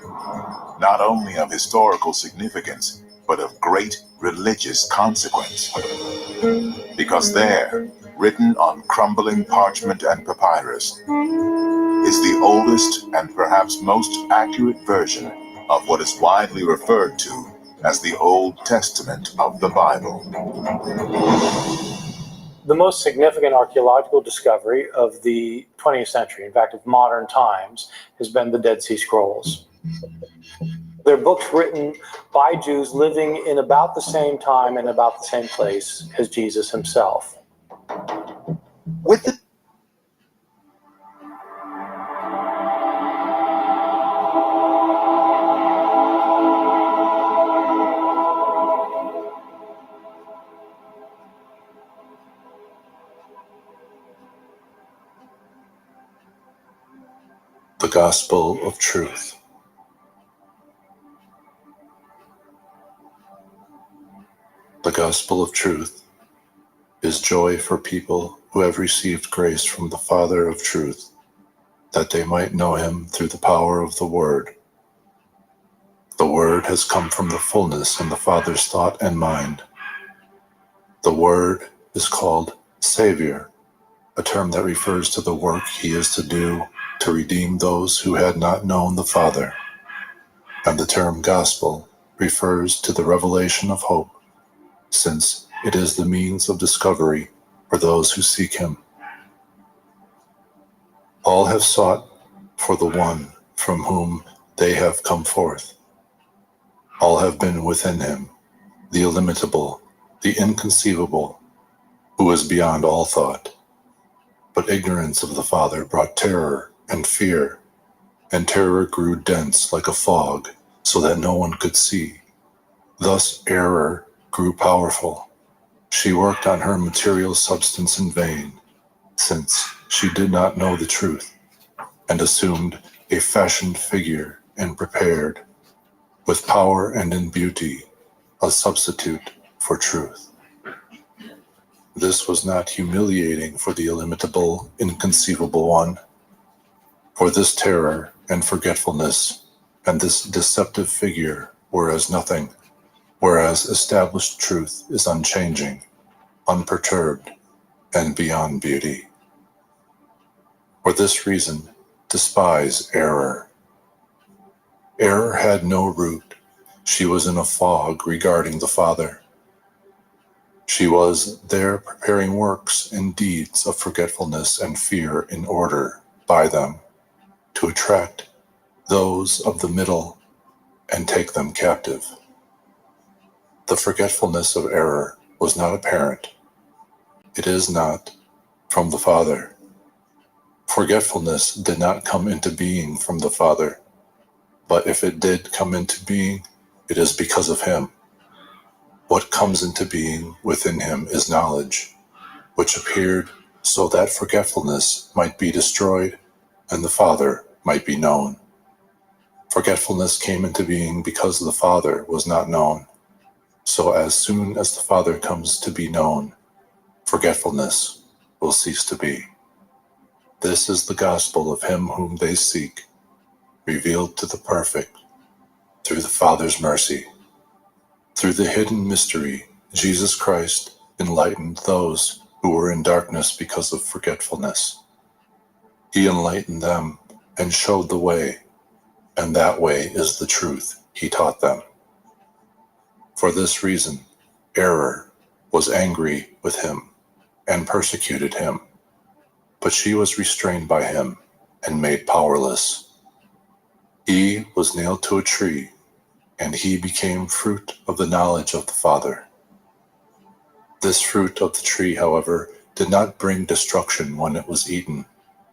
not only of historical significance, but of great religious consequence. Because there, written on crumbling parchment and papyrus, is the oldest and perhaps most accurate version of what is widely referred to as the Old Testament of the Bible. The most significant archaeological discovery of the 20th century, in fact of modern times, has been the Dead Sea Scrolls. They're books written by Jews living in about the same time and about the same place as Jesus himself. With the The Gospel of Truth. The Gospel of Truth is joy for people who have received grace from the Father of Truth, that they might know him through the power of the Word. The Word has come from the fullness in the Father's thought and mind. The Word is called Savior, a term that refers to the work he is to do to redeem those who had not known the Father. And the term Gospel refers to the revelation of hope, since it is the means of discovery for those who seek him. All have sought for the one from whom they have come forth. All have been within him, the illimitable, the inconceivable, who is beyond all thought. But ignorance of the Father brought terror and fear, and terror grew dense like a fog, so that no one could see. Thus error grew powerful. She worked on her material substance in vain, since she did not know the truth, and assumed a fashioned figure and prepared, with power and in beauty, a substitute for truth. This was not humiliating for the illimitable, inconceivable one, for this terror and forgetfulness and this deceptive figure were as nothing, whereas established truth is unchanging, unperturbed, and beyond beauty. For this reason, despise error. Error had no root. She was in a fog regarding the Father. She was there preparing works and deeds of forgetfulness and fear in order, by them, to attract those of the middle and take them captive. The forgetfulness of error was not apparent. It is not from the Father. Forgetfulness did not come into being from the Father, but if it did come into being, it is because of him. What comes into being within him is knowledge, which appeared so that forgetfulness might be destroyed and the Father might be known. Forgetfulness came into being because the Father was not known. So as soon as the Father comes to be known, forgetfulness will cease to be. This is the gospel of him whom they seek, revealed to the perfect through the Father's mercy. Through the hidden mystery, Jesus Christ enlightened those who were in darkness because of forgetfulness. He enlightened them and showed the way, and that way is the truth he taught them. For this reason, error was angry with him and persecuted him, but she was restrained by him and made powerless. He was nailed to a tree, and he became fruit of the knowledge of the Father. This fruit of the tree, however, did not bring destruction when it was eaten,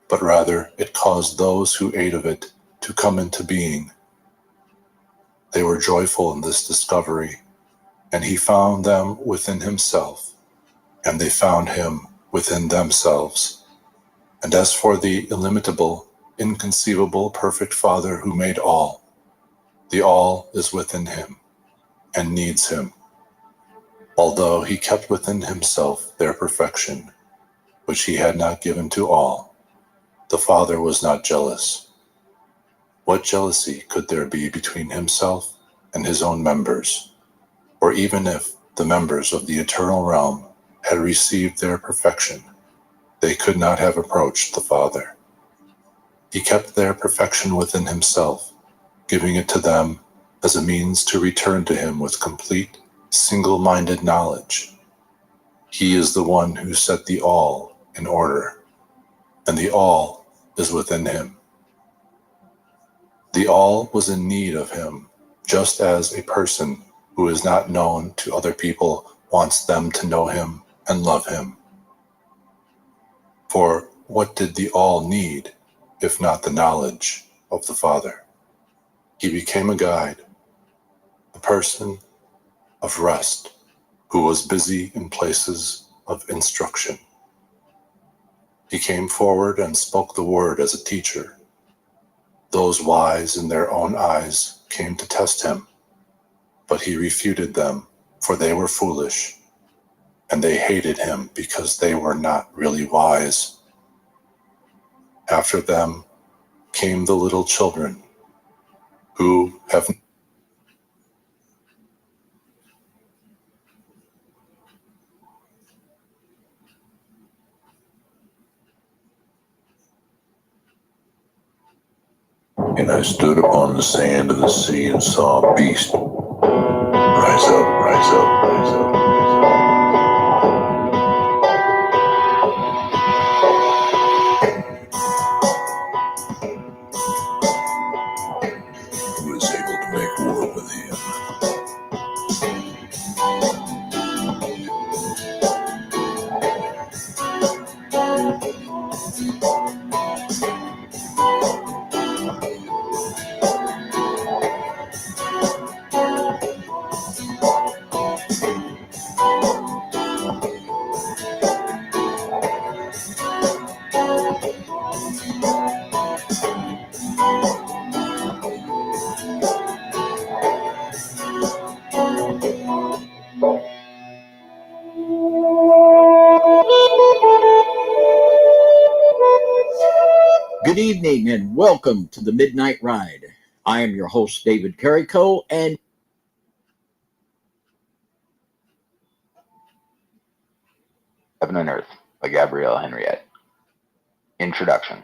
but rather it caused those who ate of it to come into being. They were joyful in this discovery, and he found them within himself, and they found him within themselves. And as for the illimitable, inconceivable, perfect Father who made all, the all is within him and needs him, although he kept within himself their perfection, which he had not given to all. The Father was not jealous. What jealousy could there be between himself and his own members? Or even if the members of the eternal realm had received their perfection, they could not have approached the Father. He kept their perfection within himself, giving it to them as a means to return to him with complete, single-minded knowledge. He is the one who set the all in order, and the all is within him. The all was in need of him, just as a person who is not known to other people wants them to know him and love him. For what did the all need, if not the knowledge of the Father? He became a guide, a person of rest, who was busy in places of instruction. He came forward and spoke the word as a teacher. Those wise in their own eyes came to test him, but he refuted them, for they were foolish, and they hated him because they were not really wise. After them came the little children, who have And I stood upon the sand of the sea and saw a beast rise up, rise up, rise up, rise up. Who was able to make war with him. Good evening and welcome to the Midnight Ride. I am your host, David Carrico, and Heaven and Earth by Gabrielle Henriette. Introduction.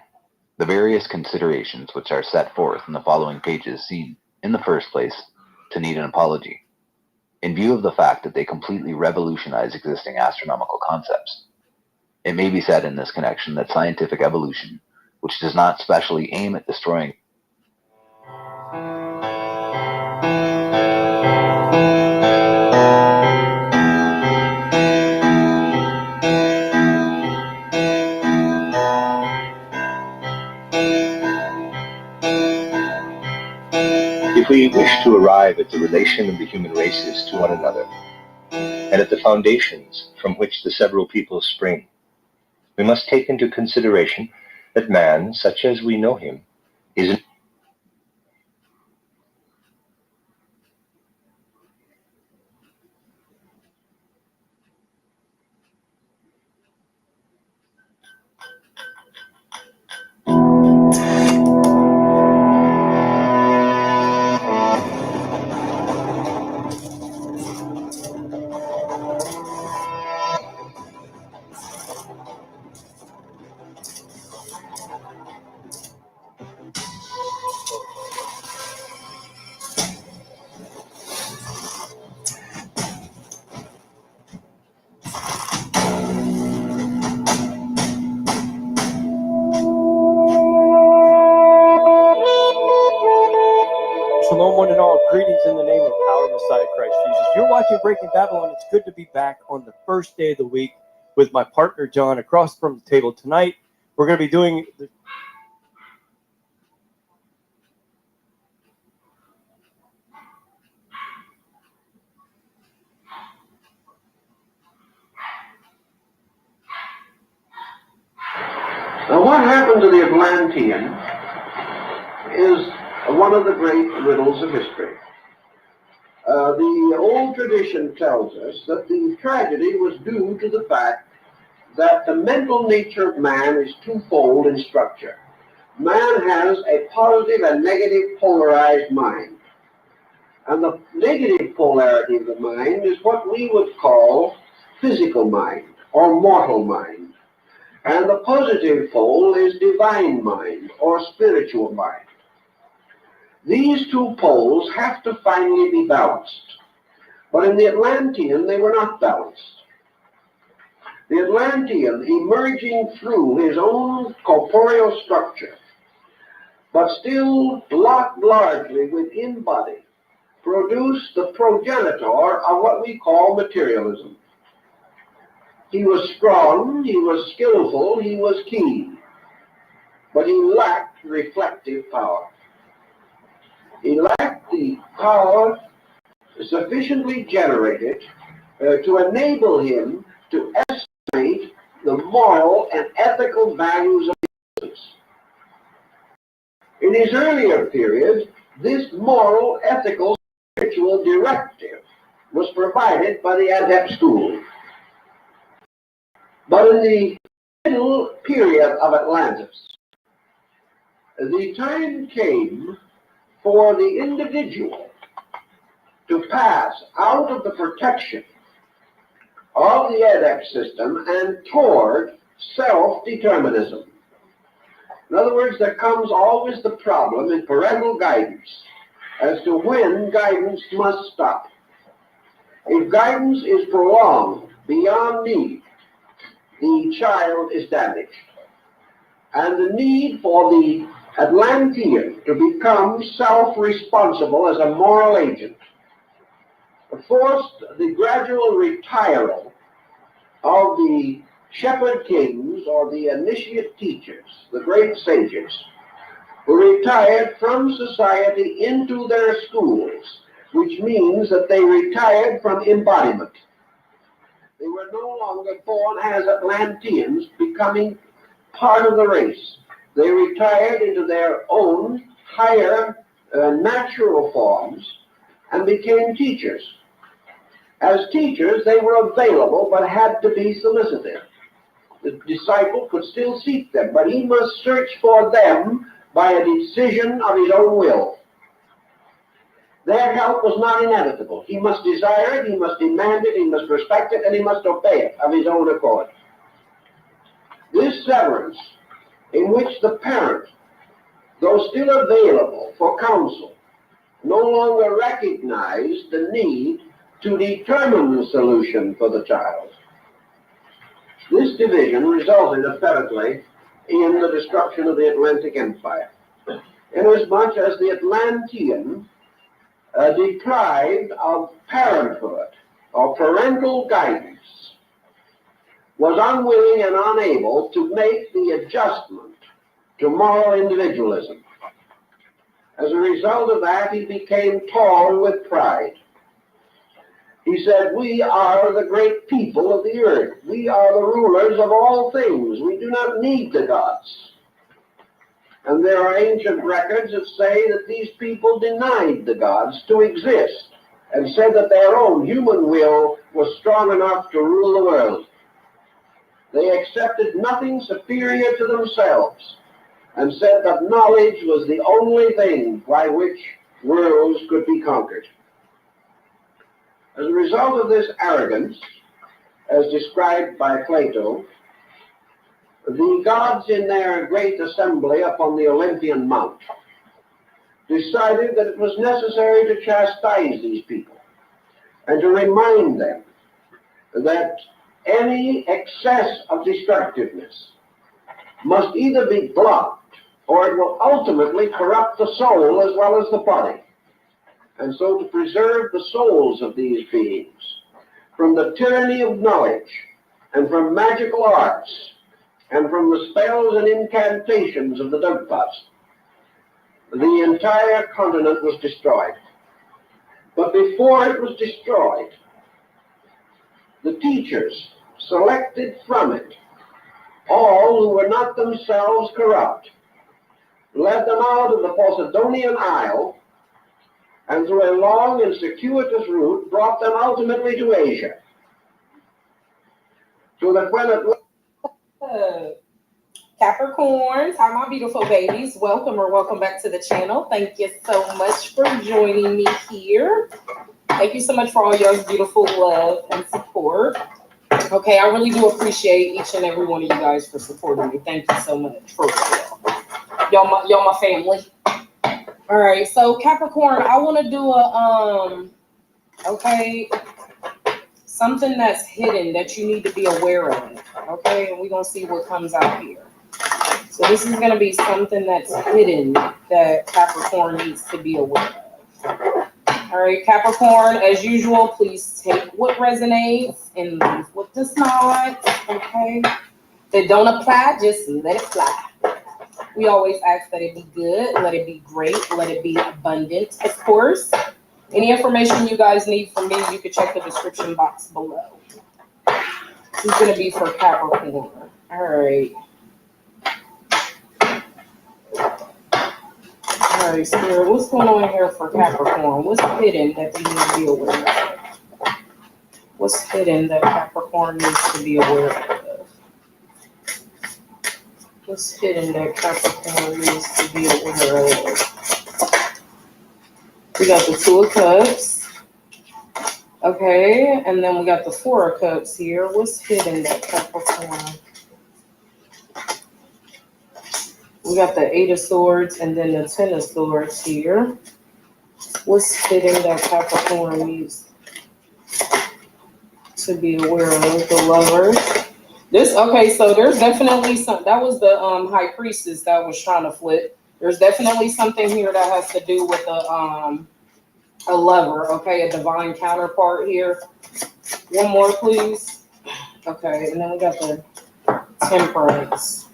The various considerations which are set forth in the following pages seem, in the first place, to need an apology, in view of the fact that they completely revolutionize existing astronomical concepts. It may be said in this connection that scientific evolution, which does not specially aim at destroying If we wish to arrive at the relation of the human races to one another, and at the foundations from which the several peoples spring, we must take into consideration that man, such as we know him, is Shalom, one and all. Greetings in the name of our Messiah, Christ Jesus. You're watching Breaking Babylon. It's good to be back on the first day of the week with my partner, John, across from the table tonight. We're going to be doing... Now, what happened to the Atlantean is one of the great riddles of history. The old tradition tells us that the tragedy was due to the fact that the mental nature of man is twofold in structure. Man has a positive and negative polarized mind. And the negative polarity of the mind is what we would call physical mind or mortal mind. And the positive pole is divine mind or spiritual mind. These two poles have to finally be balanced. But in the Atlantean, they were not balanced. The Atlantean, emerging through his own corporeal structure, but still locked largely within body, produced the progenitor of what we call materialism. He was strong, he was skillful, he was keen, but he lacked reflective power. He lacked the power sufficiently generated to enable him to estimate the moral and ethical values of existence. In his earlier period, this moral, ethical, spiritual directive was provided by the adept school. But in the middle period of Atlantis, the time came for the individual to pass out of the protection of the adept system and toward self-determinism. In other words, there comes always the problem in parental guidance as to when guidance must stop. If guidance is prolonged beyond need, the child is damaged. And the need for the Atlantean to become self-responsible as a moral agent forced the gradual retiral of the shepherd kings or the initiate teachers, the great sages, who retired from society into their schools, which means that they retired from embodiment. They were no longer born as Atlanteans, becoming part of the race. They retired into their own higher natural forms and became teachers. As teachers, they were available but had to be solicited. The disciple could still seek them, but he must search for them by a decision of his own will. Their help was not inevitable. He must desire it, he must demand it, he must respect it, and he must obey it of his own accord. This severance, in which the parent, though still available for counsel, no longer recognized the need to determine the solution for the child. This division resulted apparently in the destruction of the Atlantic Empire, inasmuch as the Atlantean, deprived of parenthood or parental guidance, was unwilling and unable to make the adjustment to moral individualism. As a result of that, he became torn with pride. He said, "We are the great people of the earth. We are the rulers of all things. We do not need the gods." And there are ancient records that say that these people denied the gods to exist and said that their own human will was strong enough to rule the world. They accepted nothing superior to themselves and said that knowledge was the only thing by which worlds could be conquered. As a result of this arrogance, as described by Plato, the gods in their great assembly upon the Olympian Mount decided that it was necessary to chastise these people and to remind them that any excess of destructiveness must either be blocked or it will ultimately corrupt the soul as well as the body. and so to preserve the souls of these beings from the tyranny of knowledge, and from magical arts, and from the spells and incantations of the Dugpas. The entire continent was destroyed. But before it was destroyed, the teachers selected from it all who were not themselves corrupt, led them out of the Posidonian Isle, and through a long and circuitous route brought them ultimately to Asia. So that when at Capricorns, hi my beautiful babies. Welcome back to the channel. Thank you so much for joining me here. Thank you so much for all your beautiful love and support. Okay, I really do appreciate each and every one of you guys for supporting me. Thank you so much for y'all my family. All right, so Capricorn, I want to do a okay, something that's hidden that you need to be aware of. Okay, and we're gonna see what comes out here. So this is gonna be something that's hidden that Capricorn needs to be aware of. All right, Capricorn, as usual, please take what resonates and leave what does not. Okay, they don't apply, just let it fly. We always ask that it be good, let it be great, let it be abundant, of course. Any information you guys need from me, you can check the description box below. This is going to be for Capricorn. All right. All right, Spirit, what's going on here for Capricorn? What's hidden that we need to be aware of? What's hidden that Capricorn needs to be aware of? What's hidden that Capricorn needs to be aware of? We got the Two of Cups. Okay, and then we got the Four of Cups here. What's hidden that Capricorn? We got the Eight of Swords and then the Ten of Swords here. What's hidden that Capricorn needs to be aware of? The Lovers. Okay, so there's definitely some, that was the High Priestess that was trying to flip. There's definitely something here that has to do with a lover, okay, a divine counterpart here. One more, please. Okay, and then we got the Temperance.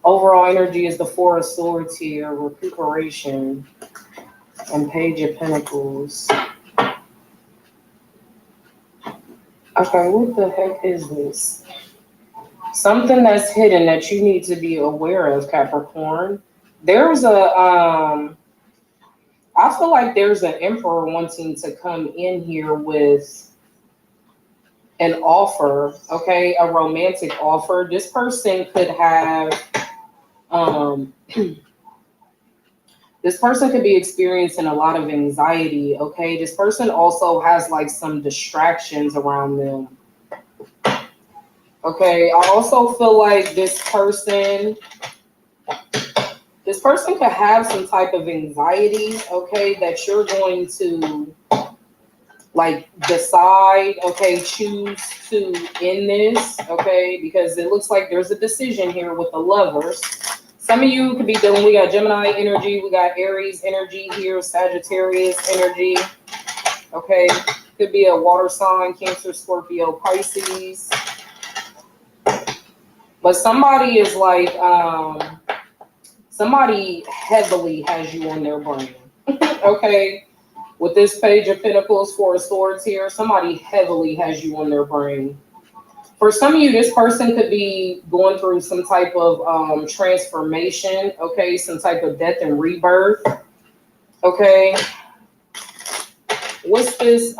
Overall energy is the Four of Swords here, recuperation, and Page of Pentacles. Okay, what the heck is this? Something that's hidden that you need to be aware of, Capricorn. There's I feel like there's an Emperor wanting to come in here with an offer, okay, a romantic offer. This person could have, this person could be experiencing a lot of anxiety, okay? This person also has like some distractions around them. Okay, I also feel like this person could have some type of anxiety, okay, that you're going to like decide, okay, choose to end this, okay, because it looks like there's a decision here with the Lovers. Some of you could be dealing, we got Gemini energy, we got Aries energy here, Sagittarius energy, okay, could be a water sign, Cancer, Scorpio, Pisces. But somebody is like, somebody heavily has you on their brain, okay? With this Page of Pentacles, Four of Swords here, somebody heavily has you on their brain. For some of you, this person could be going through some type of transformation, okay? Some type of death and rebirth, okay? What's this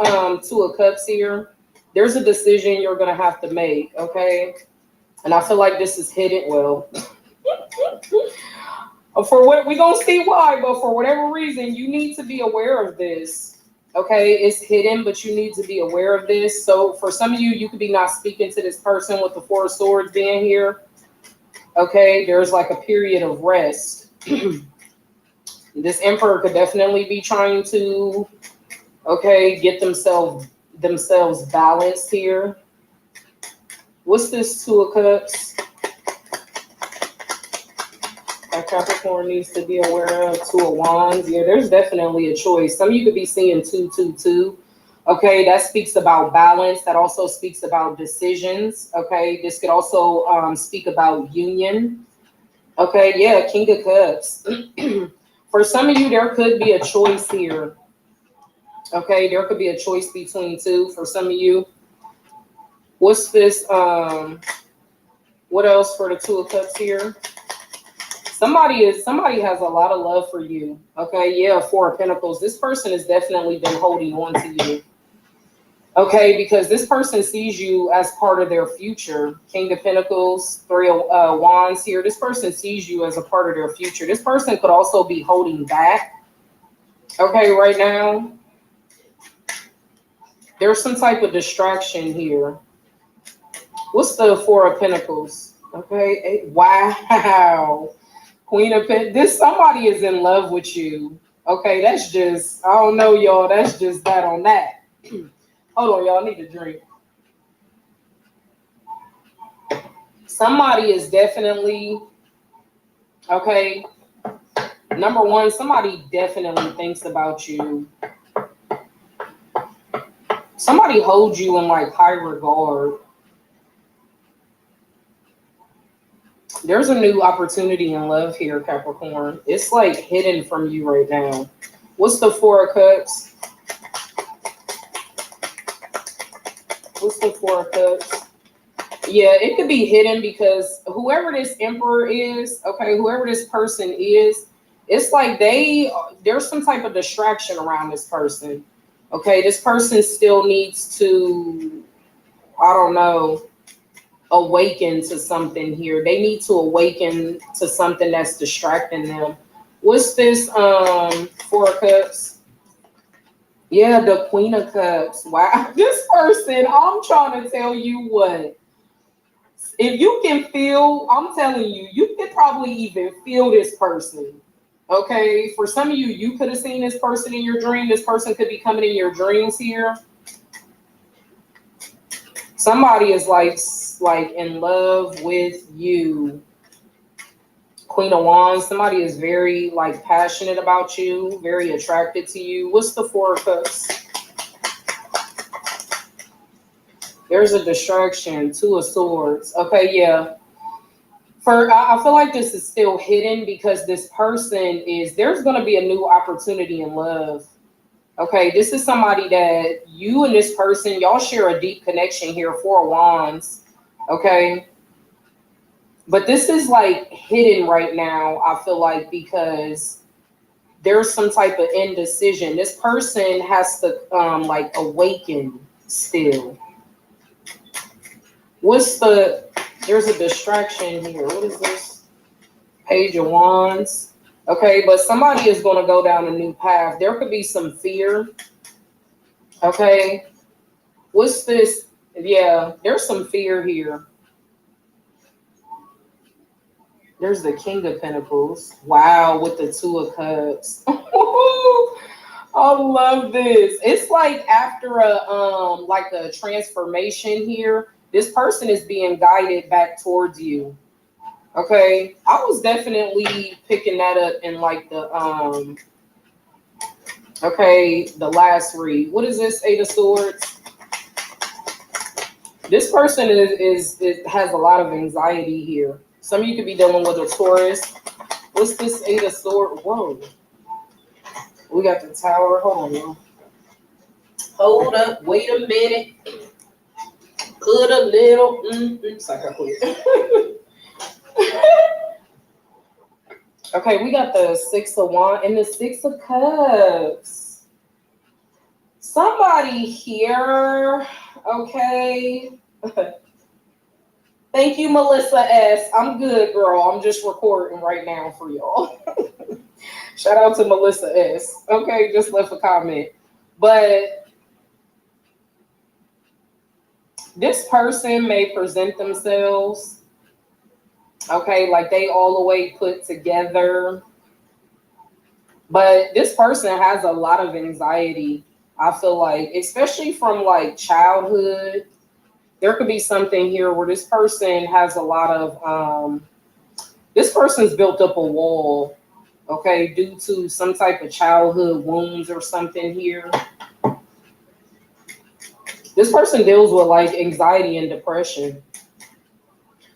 Two of Cups here? There's a decision you're going to have to make, okay? And I feel like this is hidden. Well, for what we're gonna see why, but for whatever reason, you need to be aware of this. Okay, it's hidden, but you need to be aware of this. So for some of you, you could be not speaking to this person with the Four of Swords being here. Okay, there's like a period of rest. This Emperor could definitely be trying to, okay, get themselves balanced here. What's this Two of Cups? Okay, Capricorn needs to be aware of? Two of Wands. Yeah, there's definitely a choice. Some of you could be seeing 222. Okay, that speaks about balance. That also speaks about decisions. Okay, this could also speak about union. Okay, yeah, King of Cups. For some of you, there could be a choice here. Okay, there could be a choice between two. For some of you, what's this? What else for the Two of Cups here? Somebody has a lot of love for you. Okay, yeah, Four of Pentacles. This person has definitely been holding on to you. Okay, because this person sees you as part of their future. King of Pentacles, Three of Wands here. This person sees you as a part of their future. This person could also be holding back. Okay, right now, there's some type of distraction here. What's the Four of Pentacles? Okay, wow. Queen of Pentacles. This somebody is in love with you. Okay, that's just, I don't know, y'all. That's just that on that. Hold on, y'all. I need a drink. Somebody is definitely, okay, number one, somebody definitely thinks about you. Somebody holds you in like high regard. There's a new opportunity in love here, Capricorn. It's like hidden from you right now. What's the Four of Cups? What's the Four of Cups? Yeah, it could be hidden because whoever this emperor is, okay, whoever this person is, it's like there's some type of distraction around this person. Okay, this person still needs to, I don't know, awaken to something here. They need to awaken to something that's distracting them. What's this Four of Cups? Yeah, the Queen of Cups. Wow. This person, I'm trying to tell you what. If you can feel, I'm telling you, you could probably even feel this person. Okay, for some of you, you could have seen this person in your dream. This person could be coming in your dreams here. Somebody is like in love with you. Queen of Wands. Somebody is very like passionate about you, very attracted to you. What's the Four of Cups? There's a distraction. Two of Swords. Okay, yeah. I feel like this is still hidden because this person is, there's going to be a new opportunity in love. Okay, this is somebody that you and this person, y'all share a deep connection here. Four of Wands. Okay. But this is like hidden right now, I feel like, because there's some type of indecision. This person has to like awaken still. There's a distraction here. What is this? Page of Wands. Okay, but somebody is going to go down a new path. There could be some fear. Okay. What's this? Yeah, there's some fear here. There's the King of Pentacles. Wow, with the Two of Cups. I love this. It's like after a transformation here, this person is being guided back towards you. Okay, I was definitely picking that up in like the the last read. What is this? Eight of Swords. This person has a lot of anxiety here. Some of you could be dealing with a Taurus. What's this Eight of Swords? Whoa. We got the Tower. Hold on, y'all. Hold up. Wait a minute. Put a little. It's like I quit. Okay, we got the Six of Wands and the Six of Cups. Somebody here, okay. Thank you, Melissa S. I'm good, girl. I'm just recording right now for y'all. Shout out to Melissa S. Okay, just left a comment. But this person may present themselves, okay, like they all the way put together. But this person has a lot of anxiety, I feel like, especially from like childhood. There could be something here where this person has a lot of This person's built up a wall, okay, due to some type of childhood wounds or something here. This person deals with like anxiety and depression.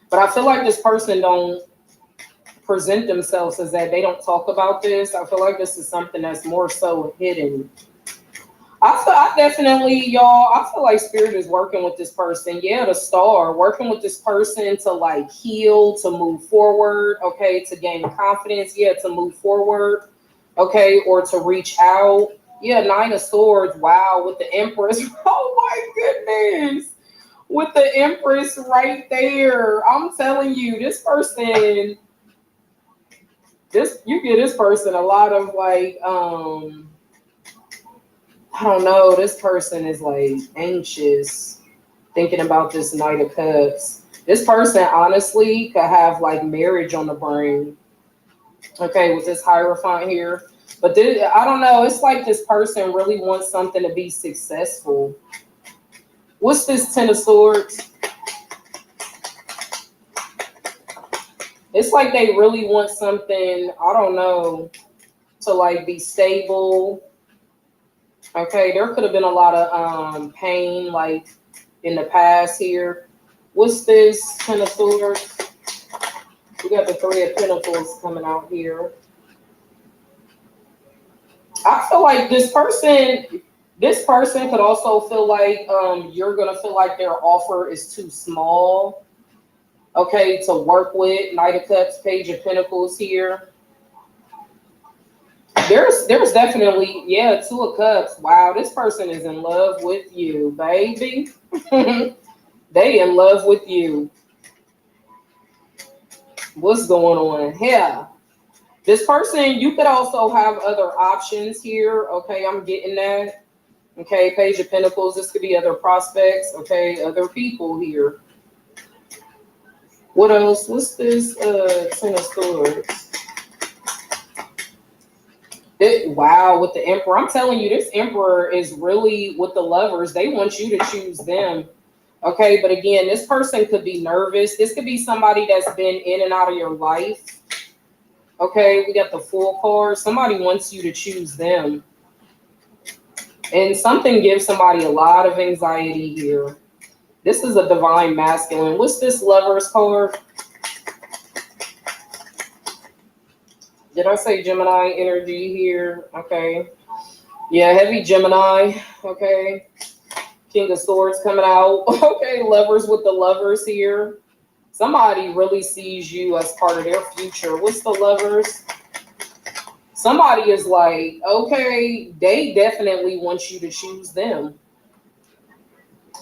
But I feel like this person don't present themselves as that. They don't talk about this. I feel like this is something that's more so hidden. I definitely, y'all, I feel like spirit is working with this person. Yeah, the star, working with this person to like heal, to move forward, okay, to gain confidence, yeah, to move forward, okay, or to reach out. Yeah, 9 of Swords, wow, with the Empress. Oh my goodness. With the Empress right there. I'm telling you, this person, you give this person a lot of like, I don't know, this person is like anxious thinking about this Knight of Cups. This person honestly could have like marriage on the brain. Okay, with this Hierophant here. But this, I don't know, it's like this person really wants something to be successful. What's this 10 of Swords? It's like they really want something, I don't know, to like be stable. Okay, there could have been a lot of pain like in the past here. What's this 10 of Swords? We got the 3 of Pentacles coming out here. I feel like this person could also feel like you're gonna feel like their offer is too small, okay, to work with. Knight of Cups, Page of Pentacles here. There's definitely, yeah, 2 of Cups. Wow, this person is in love with you, baby. They in love with you. What's going on here? This person, you could also have other options here. Okay, I'm getting that. Okay, Page of Pentacles. This could be other prospects. Okay, other people here. What else? What's this 10 of Swords? Wow, with the Emperor. I'm telling you, this Emperor is really with the Lovers. They want you to choose them. Okay, but again, this person could be nervous. This could be somebody that's been in and out of your life. Okay, we got the Fool card. Somebody wants you to choose them. And something gives somebody a lot of anxiety here. This is a Divine Masculine. What's this Lovers card? Did I say Gemini energy here? Okay. Yeah, heavy Gemini. Okay. King of Swords coming out. Okay, Lovers with the Lovers here. Somebody really sees you as part of their future. What's the Lovers? Somebody is like, okay, they definitely want you to choose them.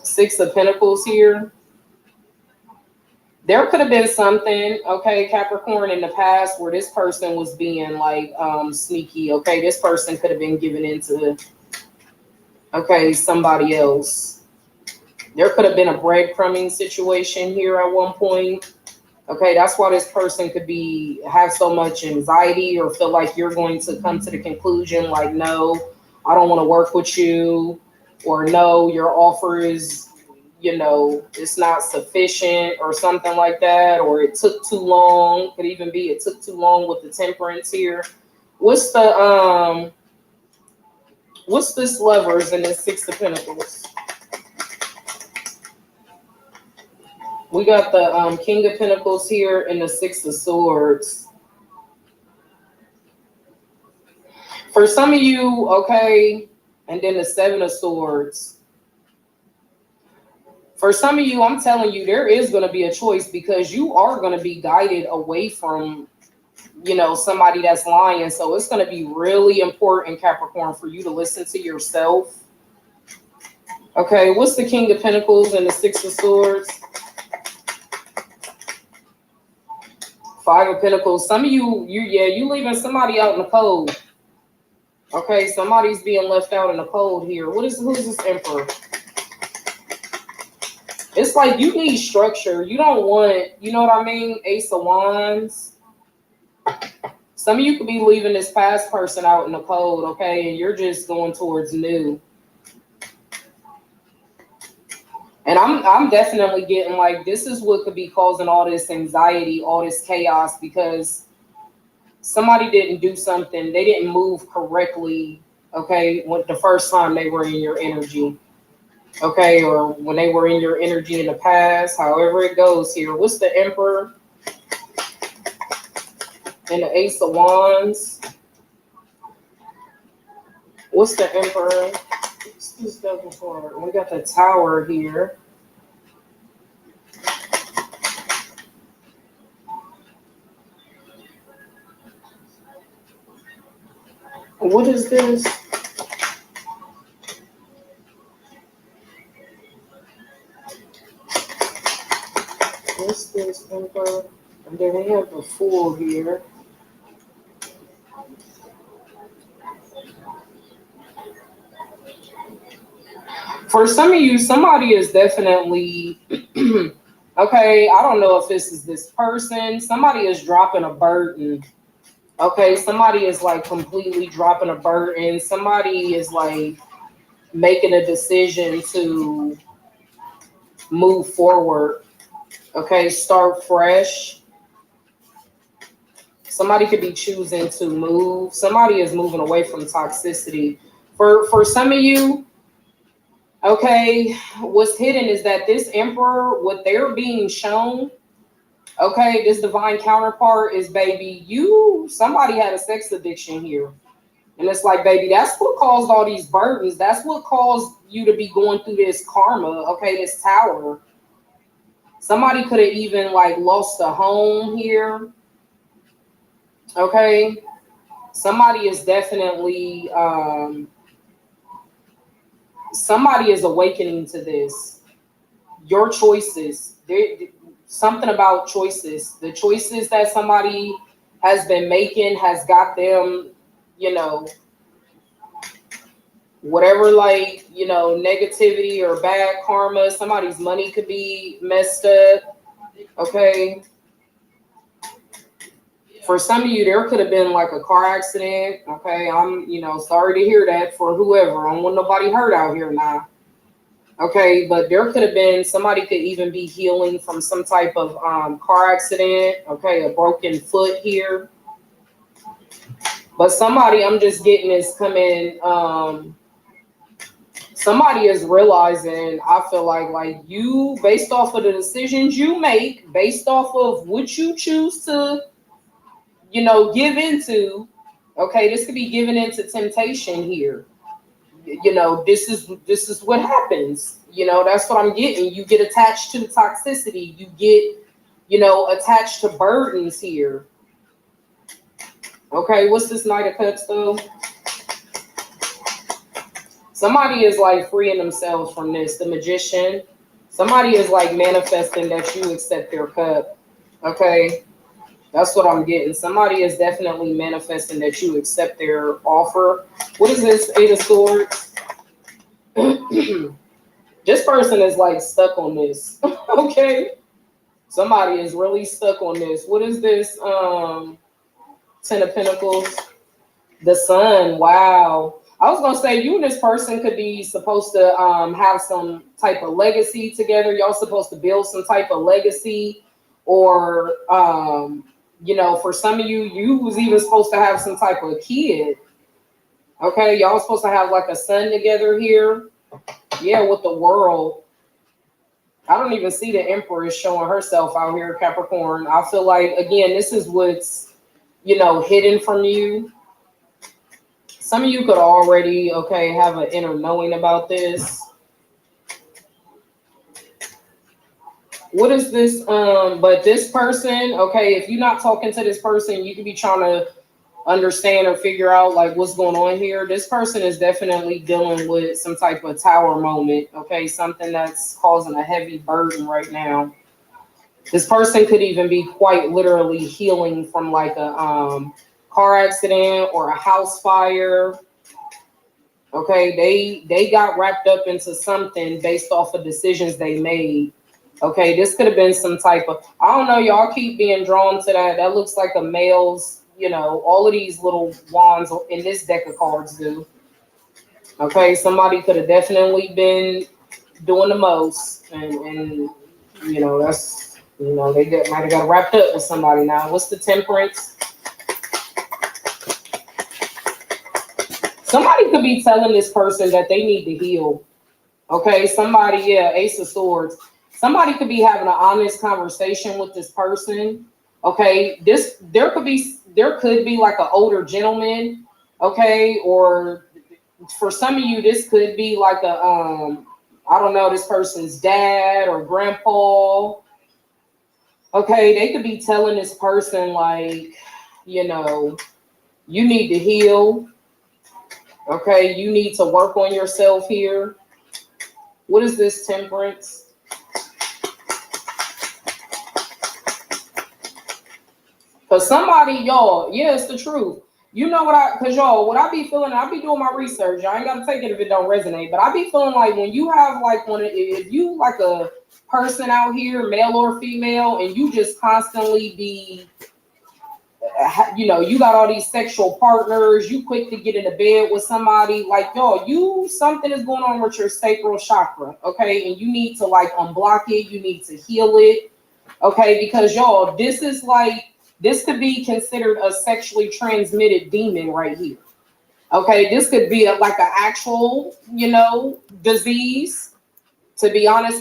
6 of Pentacles here. There could have been something, okay, Capricorn, in the past where this person was being like sneaky. Okay, this person could have been given into, okay, somebody else. There could have been a breadcrumbing situation here at one point. Okay, that's why this person could have so much anxiety or feel like you're going to come to the conclusion like, no, I don't want to work with you, or no, your offer is, it's not sufficient or something like that, or it took too long. Could even be it took too long with the Temperance here. What's this Lovers and this 6 of Pentacles? We got the King of Pentacles here and the 6 of Swords. For some of you, okay, and then the 7 of Swords. For some of you, I'm telling you, there is going to be a choice because you are going to be guided away from, somebody that's lying. So it's going to be really important, Capricorn, for you to listen to yourself. Okay, what's the King of Pentacles and the 6 of Swords? 5 of Pentacles. Some of you leaving somebody out in the cold. Okay, somebody's being left out in the cold here. Who's this Emperor? It's like you need structure. You don't want, you know what I mean? Ace of Wands. Some of you could be leaving this past person out in the cold, okay? And you're just going towards new. And I'm definitely getting like, this is what could be causing all this anxiety, all this chaos, because somebody didn't do something, they didn't move correctly, okay, when the first time they were in your energy, okay, or when they were in your energy in the past, however it goes here. What's the Emperor and the Ace of Wands? What's the Emperor? What's this double card? We got the Tower here. What is this? What's this, Emperor? And then they have the Fool here. For some of you, somebody is definitely, okay, I don't know if this is this person. Somebody is dropping a burden. Okay, somebody is like completely dropping a burden. Somebody is like making a decision to move forward. Okay, start fresh. Somebody could be choosing to move. Somebody is moving away from toxicity. For some of you, okay, what's hidden is that this Emperor, what they're being shown, okay, this divine counterpart is, baby, somebody had a sex addiction here. And it's like, baby, that's what caused all these burdens. That's what caused you to be going through this karma, okay, this tower. Somebody could have even like lost a home here. Okay. Somebody is definitely, somebody is awakening to this. Your choices. Something about choices. The choices that somebody has been making has got them, you know, whatever, like, you know, negativity or bad karma. Somebody's money could be messed up. Okay. For some of you, there could have been like a car accident. Okay. I'm, you know, sorry to hear that for whoever. I don't want nobody hurt out here now. Okay. But there could have been, somebody could even be healing from some type of car accident. Okay. A broken foot here. But somebody, I'm just getting this coming, somebody is realizing, I feel like you, based off of the decisions you make, based off of what you choose to, you know, give into, okay, this could be given into temptation here. You know, this is what happens. You know, that's what I'm getting. You get attached to the toxicity. You get, you know, attached to burdens here. Okay, what's this Knight of Cups though? Somebody is like freeing themselves from this. The Magician. Somebody is like manifesting that you accept their cup. Okay. That's what I'm getting. Somebody is definitely manifesting that you accept their offer. What is this? Eight of Swords. This person is like stuck on this. Okay. Somebody is really stuck on this. What is this? Ten of Pentacles. The Sun. Wow. I was gonna say you and this person could be supposed to have some type of legacy together. Y'all supposed to build some type of legacy, or you know, for some of you, you was even supposed to have some type of kid. Okay, y'all supposed to have like a son together here. Yeah, with the World. I don't even see the Empress showing herself out here, Capricorn. I feel like, again, this is what's, you know, hidden from you. Some of you could already, okay, have an inner knowing about this. What is this? But this person, okay, if you're not talking to this person, you could be trying to understand or figure out like what's going on here. This person is definitely dealing with some type of tower moment, okay, something that's causing a heavy burden right now. This person could even be quite literally healing from like a car accident or a house fire. Okay, they got wrapped up into something based off of decisions they made. Okay, this could have been some type of, I don't know, y'all keep being drawn to that. That looks like a male's, you know, all of these little wands in this deck of cards do. Okay, somebody could have definitely been doing the most. and you know, that's, you know, they might have got wrapped up with somebody now. What's the Temperance? Somebody could be telling this person that they need to heal. Okay, somebody, yeah, Ace of Swords. Somebody could be having an honest conversation with this person. Okay, there could be like an older gentleman. Okay, or for some of you, this could be like a I don't know, this person's dad or grandpa. Okay, they could be telling this person like, you know, you need to heal. Okay, you need to work on yourself here. What is this, Temperance? Because somebody, y'all, yeah, it's the truth. You know what what I be feeling, I be doing my research. I ain't got to take it if it don't resonate. But I be feeling like when you have like if you like a person out here, male or female, and you just constantly be, you know, you got all these sexual partners, you quick to get into bed with somebody, like, yo, something is going on with your sacral chakra, okay? And you need to like unblock it, you need to heal it, okay? Because y'all, this could be considered a sexually transmitted demon right here, okay? This could be like an actual, you know, disease, to be honest.